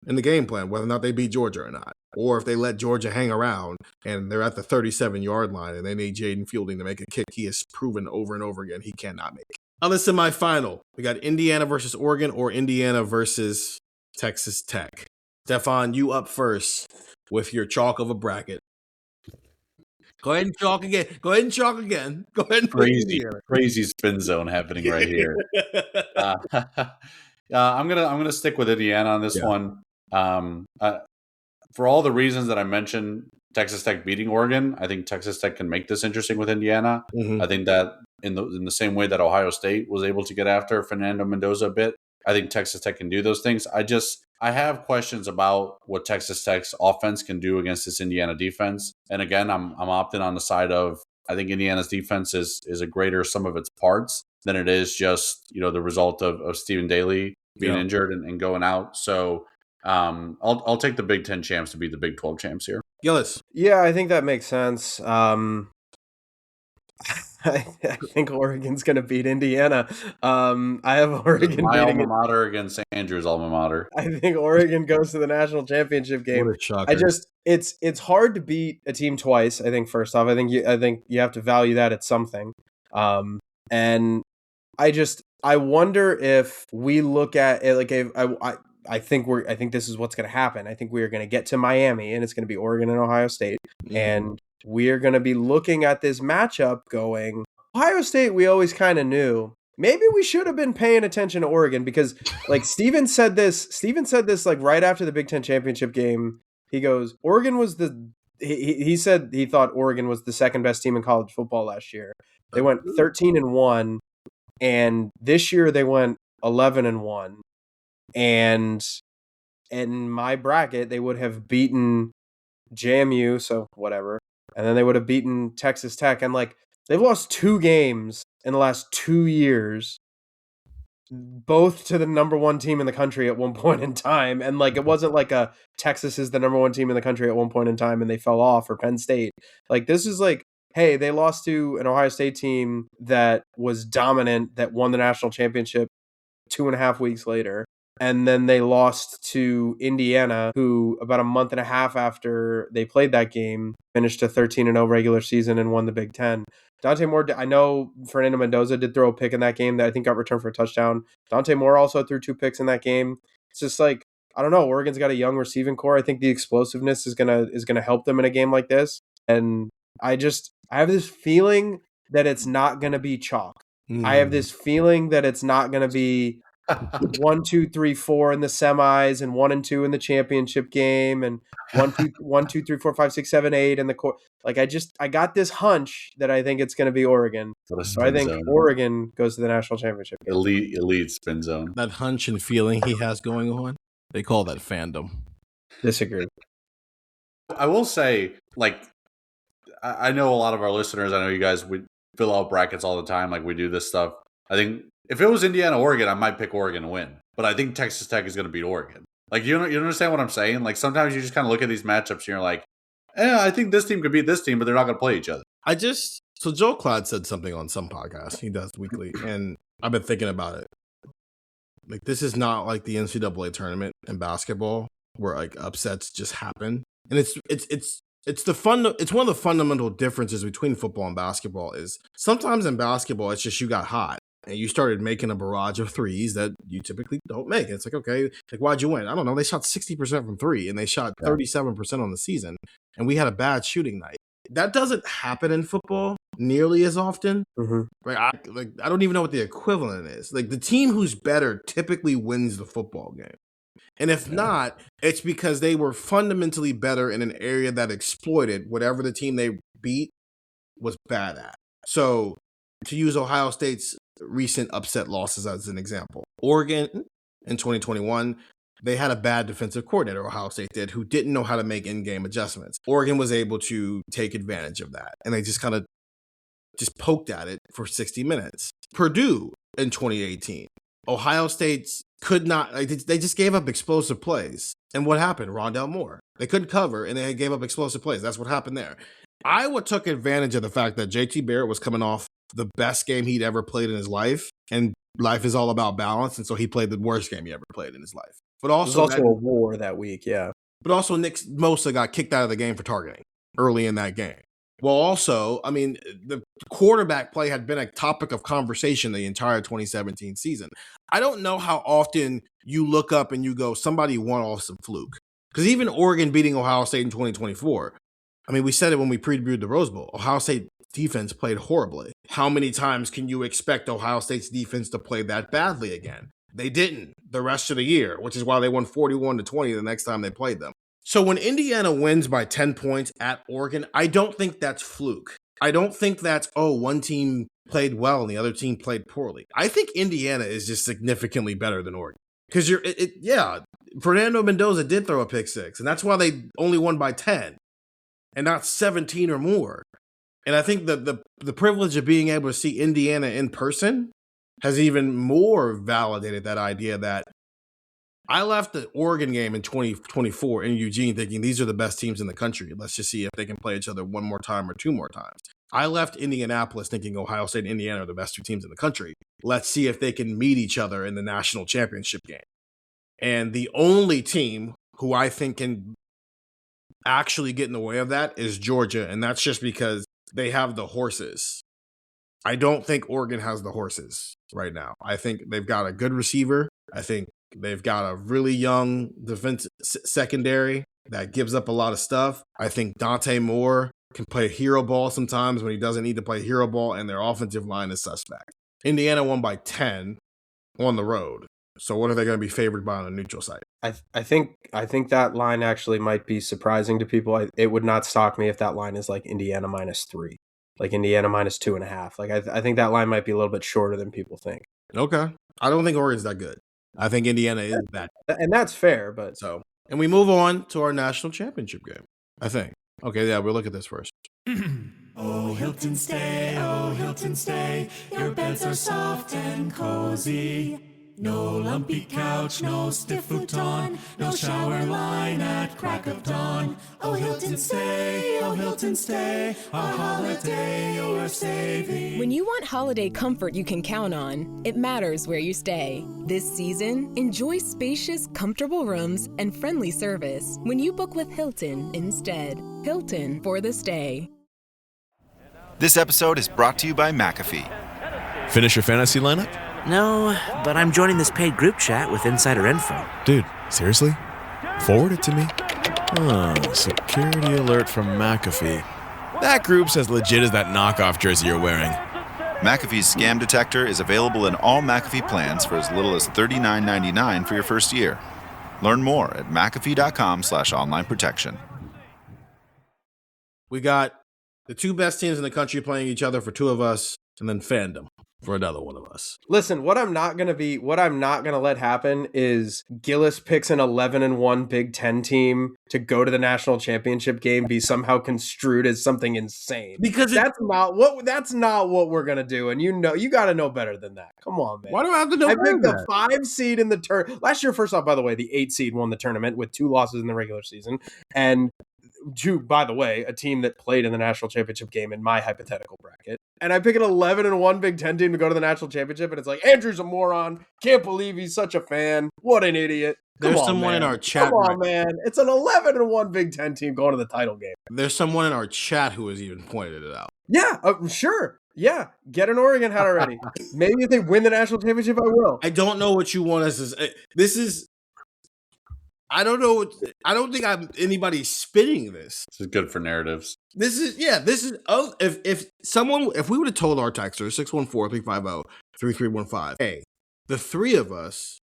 and the game plan whether or not they beat Georgia or not, or if they let Georgia hang around and they're at the 37-yard line and they need Jaden Fielding to make a kick he has proven over and over again he cannot make. On the semifinal, we got Indiana versus Oregon or Indiana versus Texas Tech. Stefan, you up first with your chalk of a bracket. Go ahead and chalk again. Go ahead and crazy spin zone happening right here. I'm gonna stick with Indiana on this one. For all the reasons that I mentioned, Texas Tech beating Oregon, I think Texas Tech can make this interesting with Indiana. I think that in the same way that Ohio State was able to get after Fernando Mendoza a bit, I think Texas Tech can do those things. I have questions about what Texas Tech's offense can do against this Indiana defense. And again, I'm opting on the side of I think Indiana's defense is a greater sum of its parts than it is just the result of Stephen Daly being injured and going out. So I'll take the Big Ten champs to beat the Big 12 champs here. Gillis. Yeah, I think that makes sense. I think Oregon's going to beat Indiana. I have Oregon my beating alma mater against Andrew's alma mater. I think Oregon goes to the national championship game. What a shocker. It's hard to beat a team twice. I think first off, I think you have to value that at something. And I wonder if we look at it like I think this is what's going to happen. I think we are going to get to Miami and it's going to be Oregon and Ohio State. And we are going to be looking at this matchup going, Ohio State, we always kind of knew. Maybe we should have been paying attention to Oregon because like Steven said this like right after the Big Ten championship game. He goes, Oregon was he said he thought Oregon was the second best team in college football last year. They went 13-1 and this year they went 11-1. And in my bracket, they would have beaten JMU, so whatever. And then they would have beaten Texas Tech. And like they've lost 2 games in the last 2 years. both to the number one team in the country at one point in time. And like, it wasn't like a Texas is the number one team in the country at one point in time and they fell off, or Penn State. Like, this is like, hey, they lost to an Ohio State team that was dominant, that won the national championship 2.5 weeks later. And then they lost to Indiana, who about a month and a half after they played that game, finished a 13-0 regular season and won the Big Ten. Dante Moore, I know Fernando Mendoza did throw a pick in that game that I think got returned for a touchdown. Dante Moore also threw 2 picks in that game. It's just like, I don't know, Oregon's got a young receiving core. I think the explosiveness is gonna help them in a game like this. And I have this feeling that it's not gonna be chalk. I have this feeling that it's not gonna be 1, 2, 3, 4 in the semis and 1 and 2 in the championship game and 1, 2, 3, 4, 5, 6, 7, 8 in the core. Like, I got this hunch that I think it's going to be Oregon. So I think Oregon goes to the national championship game. Elite spin zone. That hunch and feeling he has going on, they call that fandom. Disagree. I will say, like, I know a lot of our listeners, I know you guys, we fill out brackets all the time. Like, we do this stuff. I think if it was Indiana, Oregon, I might pick Oregon to win. But I think Texas Tech is going to beat Oregon. Like, you understand what I'm saying? Like, sometimes you just kind of look at these matchups and you're like, I think this team could beat this team, but they're not going to play each other. So Joel Klatt said something on some podcast he does weekly, and I've been thinking about it. Like, this is not like the NCAA tournament in basketball where like upsets just happen. And it's one of the fundamental differences between football and basketball is sometimes in basketball it's just you got hot and you started making a barrage of threes that you typically don't make. It's like, okay, like, why'd you win? I don't know. They shot 60% from 3 and they shot 37% on the season, and we had a bad shooting night. That doesn't happen in football nearly as often. Mm-hmm. Right? I don't even know what the equivalent is. Like, the team who's better typically wins the football game. And if not, it's because they were fundamentally better in an area that exploited whatever the team they beat was bad at. So, to use Ohio State's recent upset losses as an example, Oregon in 2021, they had a bad defensive coordinator, Ohio State did, who didn't know how to make in-game adjustments. Oregon was able to take advantage of that, and they just kind of just poked at it for 60 minutes. Purdue in 2018, Ohio State could not, like, they just gave up explosive plays. And what happened? Rondell Moore. They couldn't cover, and they gave up explosive plays. That's what happened there. Iowa took advantage of the fact that JT Barrett was coming off the best game he'd ever played in his life, and life is all about balance, and so he played the worst game he ever played in his life. But also, it was also a war that week, yeah. But also, Nick Mosa got kicked out of the game for targeting early in that game. Well, also, I mean, the quarterback play had been a topic of conversation the entire 2017 season. I don't know how often you look up and you go, somebody won off some fluke. Because even Oregon beating Ohio State in 2024, I mean, we said it when we previewed the Rose Bowl. Ohio State defense played horribly. How many times can you expect Ohio State's defense to play that badly again? They didn't the rest of the year, which is why they won 41-20 the next time they played them. So when Indiana wins by 10 points at Oregon, I don't think that's fluke. I don't think that's, one team played well and the other team played poorly. I think Indiana is just significantly better than Oregon. Because Fernando Mendoza did throw a pick 6, and that's why they only won by 10 and not 17 or more. And I think the privilege of being able to see Indiana in person has even more validated that idea that I left the Oregon game in 2024 in Eugene thinking these are the best teams in the country. Let's just see if they can play each other one more time or 2 more times. I left Indianapolis thinking Ohio State and Indiana are the best 2 teams in the country. Let's see if they can meet each other in the national championship game. And the only team who I think can actually get in the way of that is Georgia, and that's just because they have the horses. I don't think Oregon has the horses right now. I think they've got a good receiver. I think they've got a really young defense secondary that gives up a lot of stuff. I think Dante Moore can play hero ball sometimes when he doesn't need to play hero ball, and their offensive line is suspect. Indiana won by 10 on the road. So what are they going to be favored by on a neutral site? I think that line actually might be surprising to people. It would not shock me if that line is like Indiana -3, like Indiana -2.5. Like I think that line might be a little bit shorter than people think. Okay. I don't think Oregon's that good. I think Indiana is that. And that's fair, but and we move on to our national championship game, I think. Okay, yeah, we'll look at this first. Oh, Hilton stay, your beds are soft and cozy. No lumpy couch, no stiff futon, no shower line at crack of dawn. Oh Hilton stay, our holiday you're saving. When you want holiday comfort you can count on, it matters where you stay. This season, enjoy spacious, comfortable rooms and friendly service when you book with Hilton instead. Hilton for the stay. This episode is brought to you by McAfee. Finish your fantasy lineup? No, but I'm joining this paid group chat with insider info. Dude, seriously? Forward it to me. Security alert from McAfee. That group's as legit as that knockoff jersey you're wearing. McAfee's scam detector is available in all McAfee plans for as little as $39.99 for your first year. Learn more at McAfee.com/online protection. We got the two best teams in the country playing each other for two of us, and then fandom for another one of us. Listen, what I'm not gonna let happen is Gillis picks an 11-1 Big Ten team to go to the national championship game be somehow construed as something insane. Because that's not what we're gonna do, and you gotta know better than that. Come on, man. Why do I have to know I better picked than the that? 5 seed in the last year. First off, by the way, the 8 seed won the tournament with 2 losses in the regular season, and by the way, a team that played in the national championship game in my hypothetical bracket. And I pick an 11-1 Big Ten team to go to the national championship, and it's like, Andrew's a moron. Can't believe he's such a fan. What an idiot. There's someone in our chat. Come on, man. It's an 11-1 Big Ten team going to the title game. There's someone in our chat who has even pointed it out. Yeah, sure. Yeah, get an Oregon hat already. Maybe if they win the national championship, I will. I don't know what you want us to say. This is... I don't know. I don't think anybody's spinning this. This is good for narratives. This is if we would have told our texters 614-350-3315, hey, the three of us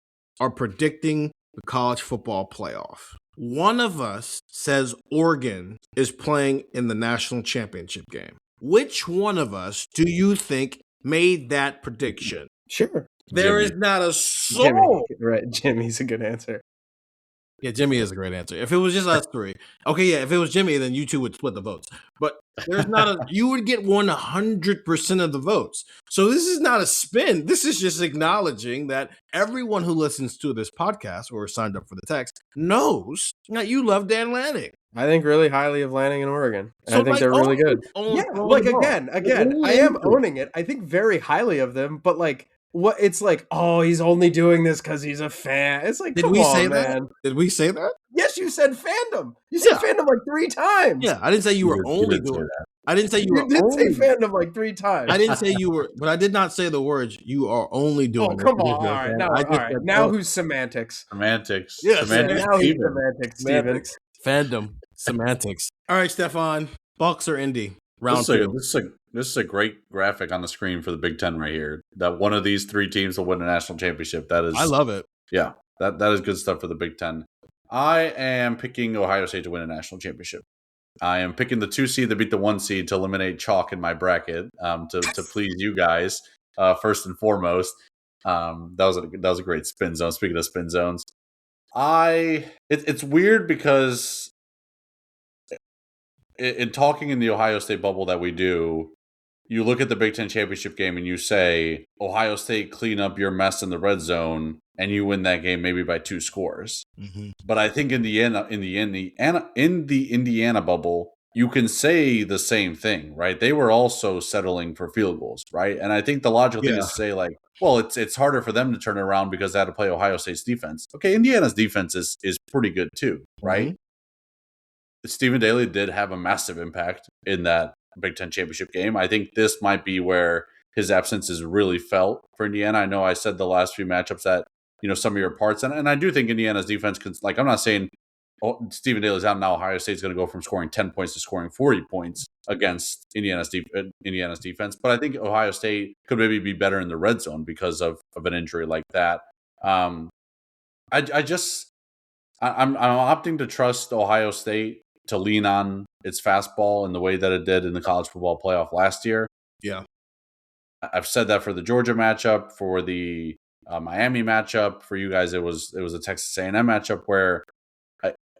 are predicting the college football playoff. One of us says Oregon is playing in the national championship game. Which one of us do you think made that prediction? Sure. There Jimmy. is not a soul. Right, Jimmy's a good answer. Yeah, Jimmy is a great answer. If it was just us three, okay, yeah. If it was Jimmy, then you two would split the votes. But there's not you would get 100% of the votes. So this is not a spin. This is just acknowledging that everyone who listens to this podcast or signed up for the text knows that you love Dan Lanning. I think really highly of Lanning in Oregon. So I think they're really good. Again, I am owning it. I think very highly of them, but like. What it's like, oh, he's only doing this because he's a fan. It's like, Did we say that? Did we say that? Yes, you said fandom. You said fandom like 3 times. Yeah, I didn't say you were only doing that. I didn't say you did say fandom like 3 times. I didn't say you were, but I did not say the words you are only doing. Oh, come on. All right. No, all right. Now who's semantics? Semantics. Yeah, now who's semantics, Steven. Fandom. Semantics. All right, Stefan. Bucks or Indy? Round 2. This is a great graphic on the screen for the Big Ten right here. That one of these 3 teams will win a national championship. That is, I love it. Yeah, that is good stuff for the Big Ten. I am picking Ohio State to win a national championship. I am picking the 2 seed to beat the 1 seed to eliminate chalk in my bracket to please you guys first and foremost. That was a great spin zone. Speaking of spin zones, it's weird because in talking in the Ohio State bubble that we do, you look at the Big Ten championship game and you say, Ohio State clean up your mess in the red zone, and you win that game maybe by 2 scores. Mm-hmm. But I think in the Indiana bubble, you can say the same thing, right? They were also settling for field goals, right? And I think the logical thing is to say, like, well, it's harder for them to turn it around because they had to play Ohio State's defense. Okay, Indiana's defense is pretty good too, right? Mm-hmm. Stephen Daly did have a massive impact in that Big Ten championship game. I think this might be where his absence is really felt for Indiana. I know I said the last few matchups that, some of your parts, and I do think Indiana's defense can, like, I'm not saying Stephen Daly's out now, Ohio State's going to go from scoring 10 points to scoring 40 points against Indiana's defense, but I think Ohio State could maybe be better in the red zone because of an injury like that. I'm opting to trust Ohio State to lean on its fastball in the way that it did in the college football playoff last year. Yeah. I've said that for the Georgia matchup, for the Miami matchup. For you guys, it was a Texas A&M matchup where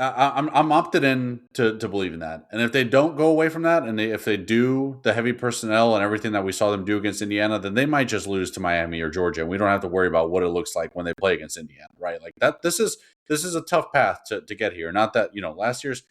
I'm opted in to believe in that. And if they don't go away from that, and if they do the heavy personnel and everything that we saw them do against Indiana, then they might just lose to Miami or Georgia, and we don't have to worry about what it looks like when they play against Indiana, right? Like that. This is a tough path to get here. Not that last year's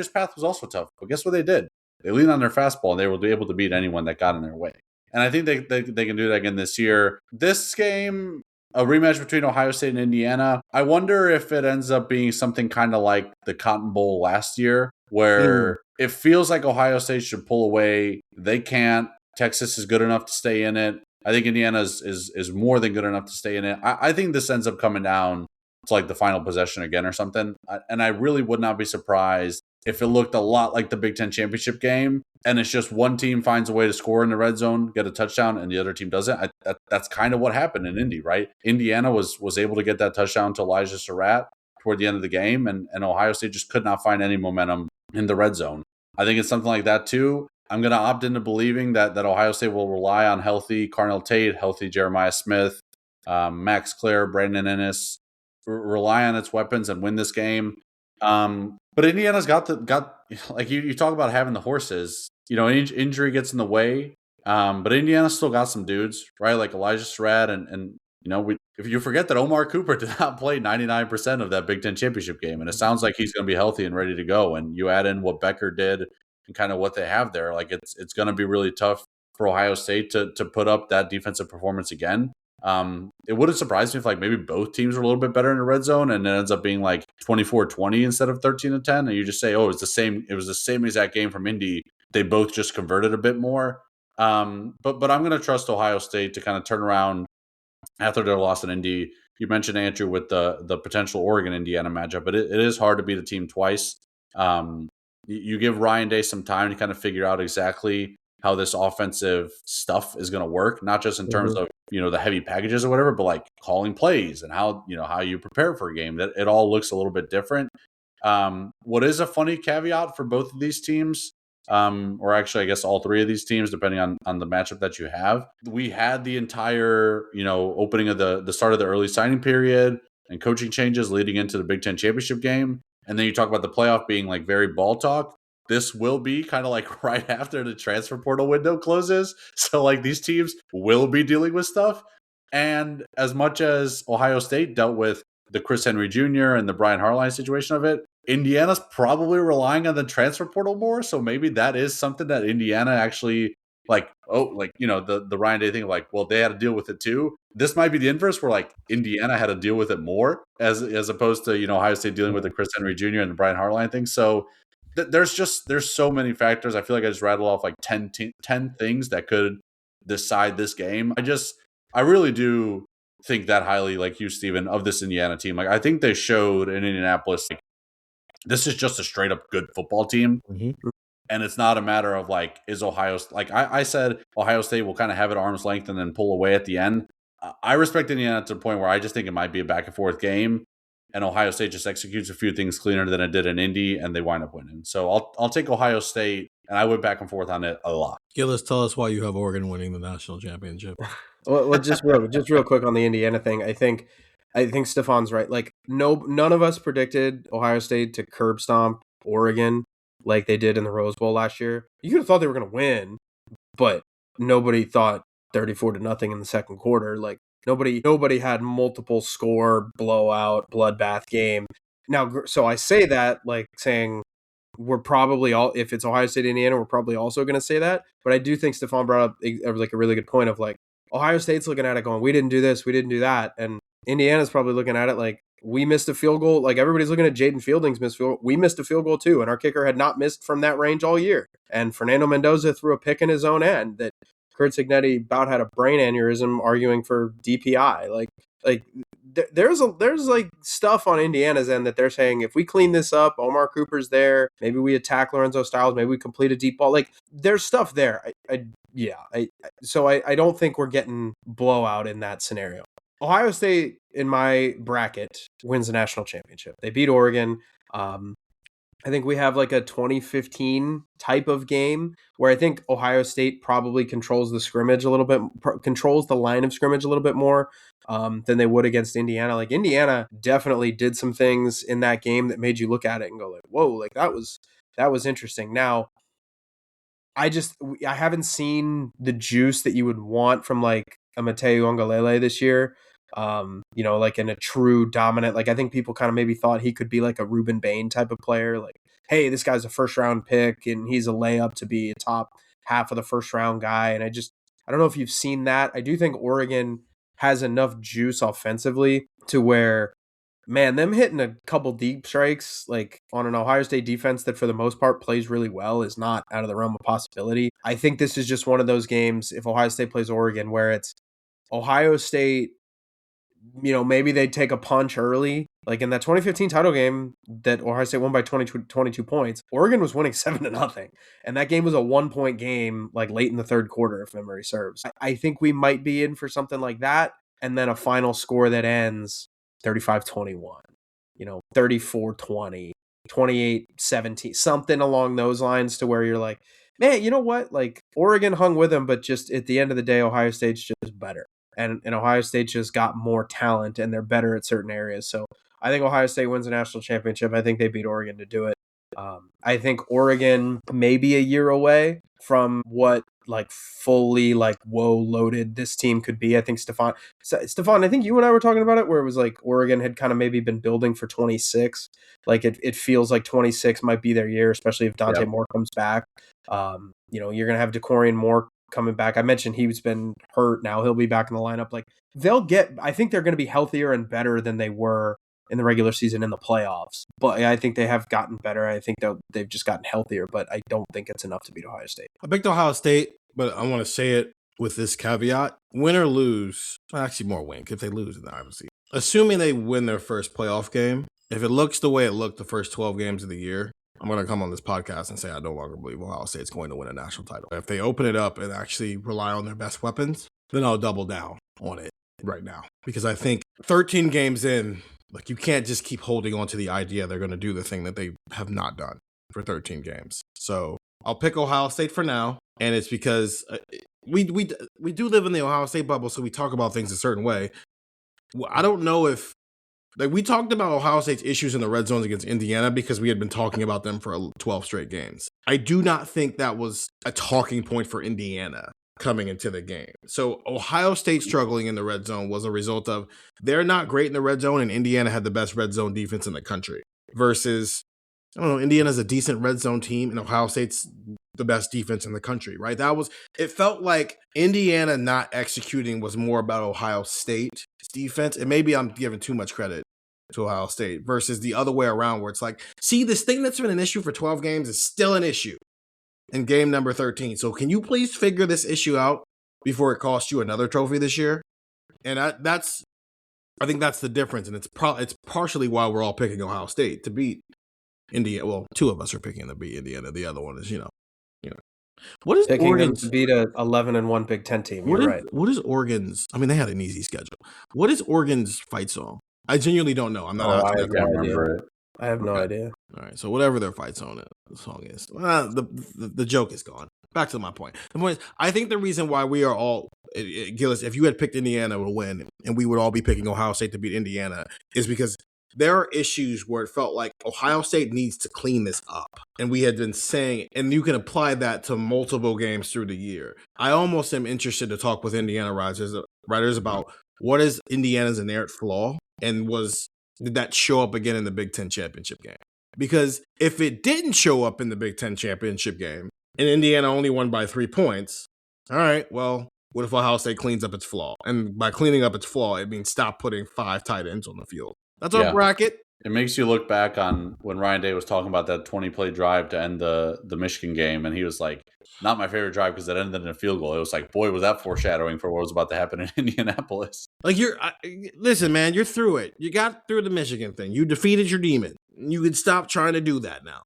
path was also tough, but guess what they did? They leaned on their fastball, and they were able to beat anyone that got in their way. And I think they can do that again this year. This game, a rematch between Ohio State and Indiana. I wonder if it ends up being something kind of like the Cotton Bowl last year, where it feels like Ohio State should pull away. They can't. Texas is good enough to stay in it. I think Indiana is more than good enough to stay in it. I think this ends up coming down to like the final possession again or something. And I really would not be surprised if it looked a lot like the Big Ten championship game, and it's just one team finds a way to score in the red zone, get a touchdown, and the other team doesn't. That's kind of what happened in Indy, right? Indiana was able to get that touchdown to Elijah Surratt toward the end of the game, and Ohio State just could not find any momentum in the red zone. I think it's something like that too. I'm going to opt into believing that Ohio State will rely on healthy Carnell Tate, healthy Jeremiah Smith, Max Clare, Brandon Ennis, rely on its weapons and win this game. But Indiana's got like you talk about having the horses, injury gets in the way. But Indiana's still got some dudes, right? Like Elijah Surratt and if you forget that Omar Cooper did not play 99% of that Big Ten championship game, and it sounds like he's going to be healthy and ready to go. And you add in what Becker did and kind of what they have there, like it's going to be really tough for Ohio State to put up that defensive performance again. It wouldn't surprise me if like maybe both teams were a little bit better in the red zone and it ends up being like 24-20 instead of 13-10. And you just say, oh, it was the same exact game from Indy. They both just converted a bit more. But I'm going to trust Ohio State to kind of turn around after their loss in Indy. You mentioned, Andrew, with the potential Oregon-Indiana matchup, but it is hard to beat a team twice. You give Ryan Day some time to kind of figure out exactly how this offensive stuff is going to work, not just in terms of, the heavy packages or whatever, but like calling plays and how you prepare for a game. That it all looks a little bit different. What is a funny caveat for both of these teams, or actually I guess all three of these teams, depending on the matchup that you have, we had the entire, opening of the start of the early signing period and coaching changes leading into the Big Ten championship game. And then you talk about the playoff being like very ball talk. This will be kind of like right after the transfer portal window closes. So like these teams will be dealing with stuff. And as much as Ohio State dealt with the Chris Henry Jr. and the Brian Harline situation of it, Indiana's probably relying on the transfer portal more. So maybe that is something that Indiana actually the Ryan Day thing of like, well, they had to deal with it too. This might be the inverse where like Indiana had to deal with it more as opposed to, Ohio State dealing with the Chris Henry Jr. and the Brian Harline thing. So there's so many factors. I feel like I just rattled off like 10 things that could decide this game. I really do think that highly, like you, Steven, of this Indiana team. Like I think they showed in Indianapolis, like, this is just a straight up good football team. Mm-hmm. And it's not a matter of like, is Ohio, like I said, Ohio State will kind of have it arm's length and then pull away at the end. I respect Indiana to the point where I just think it might be a back and forth game. And Ohio State just executes a few things cleaner than it did in Indy, and they wind up winning. So I'll take Ohio State, and I went back and forth on it a lot. Gillis, tell us why you have Oregon winning the national championship. Well, just real quick on the Indiana thing. I think Stefan's right. Like none of us predicted Ohio State to curb stomp Oregon like they did in the Rose Bowl last year. You could have thought they were going to win, but nobody thought 34-0 in the second quarter. Like nobody had multiple score, blowout, bloodbath game. Now, so I say that like saying we're probably all, if it's Ohio State, Indiana, we're probably also going to say that. But I do think Stefan brought up like a really good point of like Ohio State's looking at it going, we didn't do this, we didn't do that. And Indiana's probably looking at it like we missed a field goal. Like everybody's looking at Jaden Fielding's missed field goal. We missed a field goal too. And our kicker had not missed from that range all year. And Fernando Mendoza threw a pick in his own end that Kurt Cignetti about had a brain aneurysm arguing for DPI. Like there's like stuff on Indiana's end that they're saying, if we clean this up, Omar Cooper's there, maybe we attack Lorenzo Styles, maybe we complete a deep ball. Like there's stuff there. So I don't think we're getting blowout in that scenario. Ohio State in my bracket wins the national championship. They beat Oregon. I think we have like a 2015 type of game where I think Ohio State probably controls the scrimmage a little bit, controls the line of scrimmage a little bit more than they would against Indiana. Like Indiana definitely did some things in that game that made you look at it and go like, whoa, like that was interesting. Now, I haven't seen the juice that you would want from like a Mateo Uiagalelei this year. Like in a true dominant, like I think people kind of maybe thought he could be like a Reuben Bain type of player. Like, hey, this guy's a first round pick and he's a layup to be a top half of the first round guy. And I don't know if you've seen that. I do think Oregon has enough juice offensively to where, man, them hitting a couple deep strikes like on an Ohio State defense that for the most part plays really well is not out of the realm of possibility. I think this is just one of those games, if Ohio State plays Oregon, where it's Ohio State, maybe they take a punch early. Like in that 2015 title game that Ohio State won by 22 points, Oregon was winning 7-0. And that game was a 1-point game like late in the third quarter, if memory serves. I think we might be in for something like that. And then a final score that ends 35-21, 34-20, 28-17, something along those lines to where you're like, man, you know what? Like Oregon hung with them, but just at the end of the day, Ohio State's just better. And Ohio State just got more talent and they're better at certain areas. So I think Ohio State wins a national championship. I think they beat Oregon to do it. I think Oregon may be a year away from what like fully like loaded this team could be. I think Stefan, I think you and I were talking about it where it was like Oregon had kind of maybe been building for 26. Like it feels like 26 might be their year, especially if Dante Moore comes back. You're going to have DeCorian Moore coming back. I mentioned he's been hurt. Now he'll be back in the lineup. Like I think they're going to be healthier and better than they were in the regular season in the playoffs. But I think they have gotten better. I think they've just gotten healthier, but I don't think it's enough to beat Ohio State. I picked Ohio State, but I want to say it with this caveat. Win or lose, actually more win, if they lose, then obviously. Assuming they win their first playoff game, if it looks the way it looked the first 12 games of the year, I'm going to come on this podcast and say I no longer believe Ohio State's going to win a national title. If they open it up and actually rely on their best weapons, then I'll double down on it right now. Because I think 13 games in, like you can't just keep holding on to the idea they're going to do the thing that they have not done for 13 games. So I'll pick Ohio State for now. And it's because we do live in the Ohio State bubble, so we talk about things a certain way. I don't know if, like we talked about Ohio State's issues in the red zones against Indiana because we had been talking about them for 12 straight games. I do not think that was a talking point for Indiana coming into the game. So Ohio State struggling in the red zone was a result of they're not great in the red zone and Indiana had the best red zone defense in the country versus, I don't know, Indiana's a decent red zone team and Ohio State's the best defense in the country, right? It felt like Indiana not executing was more about Ohio State's defense. And maybe I'm giving too much credit to Ohio State versus the other way around where it's like, see, this thing that's been an issue for 12 games is still an issue in game number 13. So can you please figure this issue out before it costs you another trophy this year? And I think that's the difference. And it's partially why we're all picking Ohio State to beat Indiana. Well, two of us are picking to beat Indiana. The other one is, what is picking Oregon's them to beat a 11-1 Big Ten team? You're right. What is Oregon's? I mean, they had an easy schedule. What is Oregon's fight song? I genuinely don't know. I'm not. I have no idea. All right, so whatever their fight song is, the joke is gone. Back to my point. The point is, I think the reason why we are all Gillis, if you had picked Indiana to win, and we would all be picking Ohio State to beat Indiana, is because there are issues where it felt like Ohio State needs to clean this up. And we had been saying, and you can apply that to multiple games through the year. I almost am interested to talk with Indiana writers about what is Indiana's inherent flaw and did that show up again in the Big Ten championship game? Because if it didn't show up in the Big Ten championship game and Indiana only won by 3 points, all right, well, what if Ohio State cleans up its flaw? And by cleaning up its flaw, it means stop putting 5 tight ends on the field. That's our bracket. It makes you look back on when Ryan Day was talking about that 20-play drive to end the Michigan game, and he was like, not my favorite drive because it ended in a field goal. It was like, boy, was that foreshadowing for what was about to happen in Indianapolis. Like, listen, man, you're through it. You got through the Michigan thing. You defeated your demon. You can stop trying to do that now.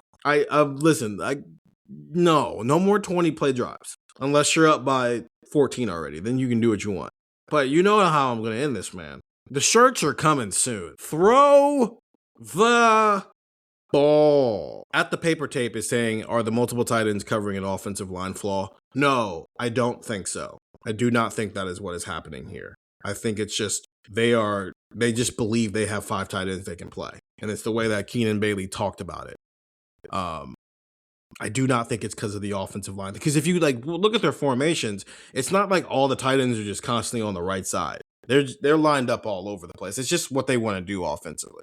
No more 20-play drives. Unless you're up by 14 already, then you can do what you want. But you know how I'm going to end this, man. The shirts are coming soon. Throw the ball. At the paper tape is saying, are the multiple tight ends covering an offensive line flaw? No, I don't think so. I do not think that is what is happening here. I think it's just they just believe they have 5 tight ends they can play. And it's the way that Keenan Bailey talked about it. I do not think it's because of the offensive line. Because if you look at their formations, it's not like all the tight ends are just constantly on the right side. They're lined up all over the place. It's just what they want to do offensively.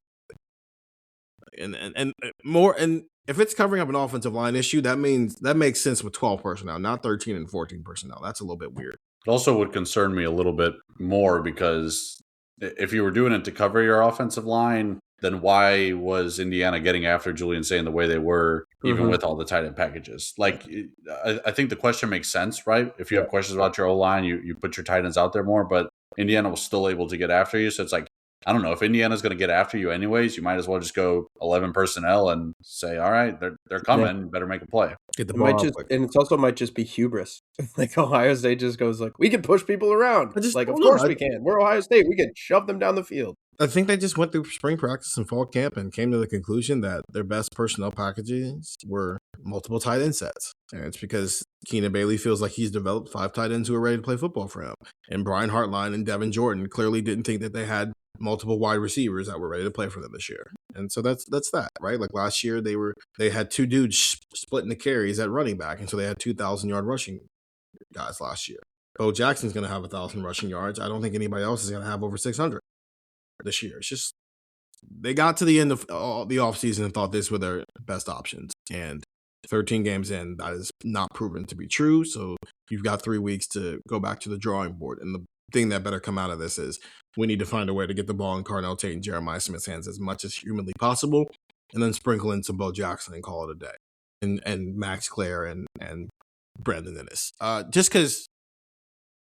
And if it's covering up an offensive line issue, that makes sense with 12 personnel, not 13 and 14 personnel. That's a little bit weird. It also would concern me a little bit more because if you were doing it to cover your offensive line, then why was Indiana getting after Julian Sayin the way they were, even with all the tight end packages? I think the question makes sense, right? If you have questions about your O-line, you put your tight ends out there more, but Indiana was still able to get after you. So it's like, I don't know, if Indiana's going to get after you anyways, you might as well just go 11 personnel and say, all right, they're coming, you better make a play. Get the ball and it also might just be hubris. Like Ohio State just goes we can push people around. Of course we can. We're Ohio State. We can shove them down the field. I think they just went through spring practice and fall camp and came to the conclusion that their best personnel packages were multiple tight end sets. And it's because Keenan Bailey feels like he's developed 5 tight ends who are ready to play football for him. And Brian Hartline and Devin Jordan clearly didn't think that they had multiple wide receivers that were ready to play for them this year. And so that's that, right? Like last year they had 2 dudes splitting the carries at running back, and so they had 2,000-yard rushing guys last year. Bo Jackson's going to have 1,000 rushing yards. I don't think anybody else is going to have over 600 this year. It's just they got to the end of the offseason and thought this were their best options. And 13 games in, that is not proven to be true. So you've got 3 weeks to go back to the drawing board. And the thing that better come out of this is we need to find a way to get the ball in Carnell Tate and Jeremiah Smith's hands as much as humanly possible, and then sprinkle in some Bo Jackson and call it a day. And Max Clare and Brandon Ennis. Just because,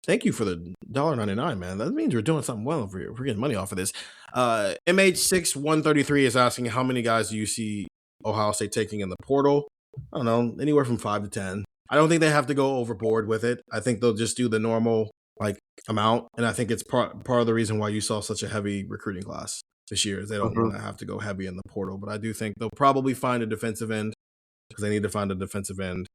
thank you for the $1.99, man. That means we're doing something well over here. We're getting money off of this. MH6133 is asking, how many guys do you see Ohio State taking in the portal? I don't know, anywhere from 5 to 10. I don't think they have to go overboard with it. I think they'll just do the normal amount, and I think it's part of the reason why you saw such a heavy recruiting class this year is they don't want to have to go heavy in the portal. But I do think they'll probably find a defensive end because they need to find a defensive end.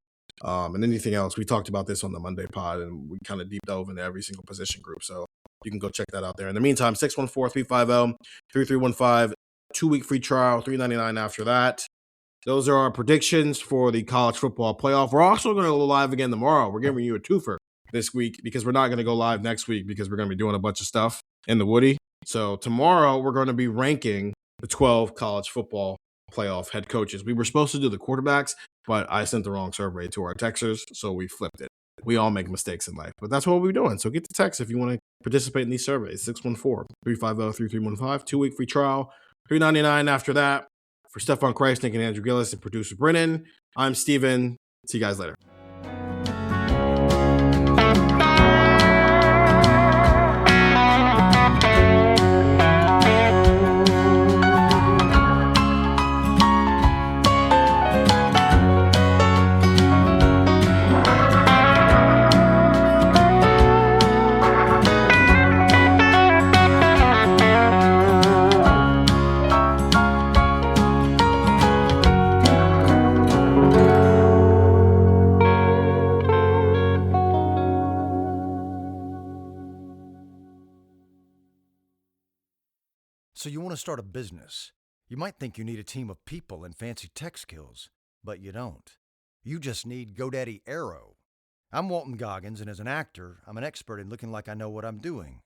And anything else, we talked about this on the Monday pod, and we kind of deep dove into every single position group. So you can go check that out there. In the meantime, 614-350-3315, 2-week free trial, $3.99 after that. Those are our predictions for the college football playoff. We're also going to go live again tomorrow. We're giving you a twofer this week because we're not going to go live next week because we're going to be doing a bunch of stuff in the Woody. So tomorrow we're going to be ranking the 12 college football playoff head coaches. We were supposed to do the quarterbacks, but I sent the wrong survey to our texters, so we flipped it. We all make mistakes in life, but that's what we're doing. So get the text if you want to participate in these surveys. 614-350-3315, 2-week free trial, $3.99 after that. For Stefan Krajisnik and Andrew Gillis and producer Brennan, I'm Steven. See you guys later. So you want to start a business. You might think you need a team of people and fancy tech skills, but you don't. You just need GoDaddy Aero. I'm Walton Goggins, and as an actor, I'm an expert in looking like I know what I'm doing.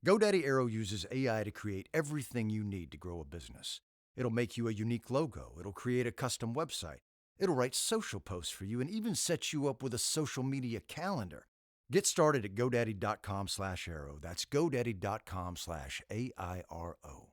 GoDaddy Aero uses AI to create everything you need to grow a business. It'll make you a unique logo. It'll create a custom website. It'll write social posts for you and even set you up with a social media calendar. Get started at GoDaddy.com/Aero. That's GoDaddy.com/AIRO.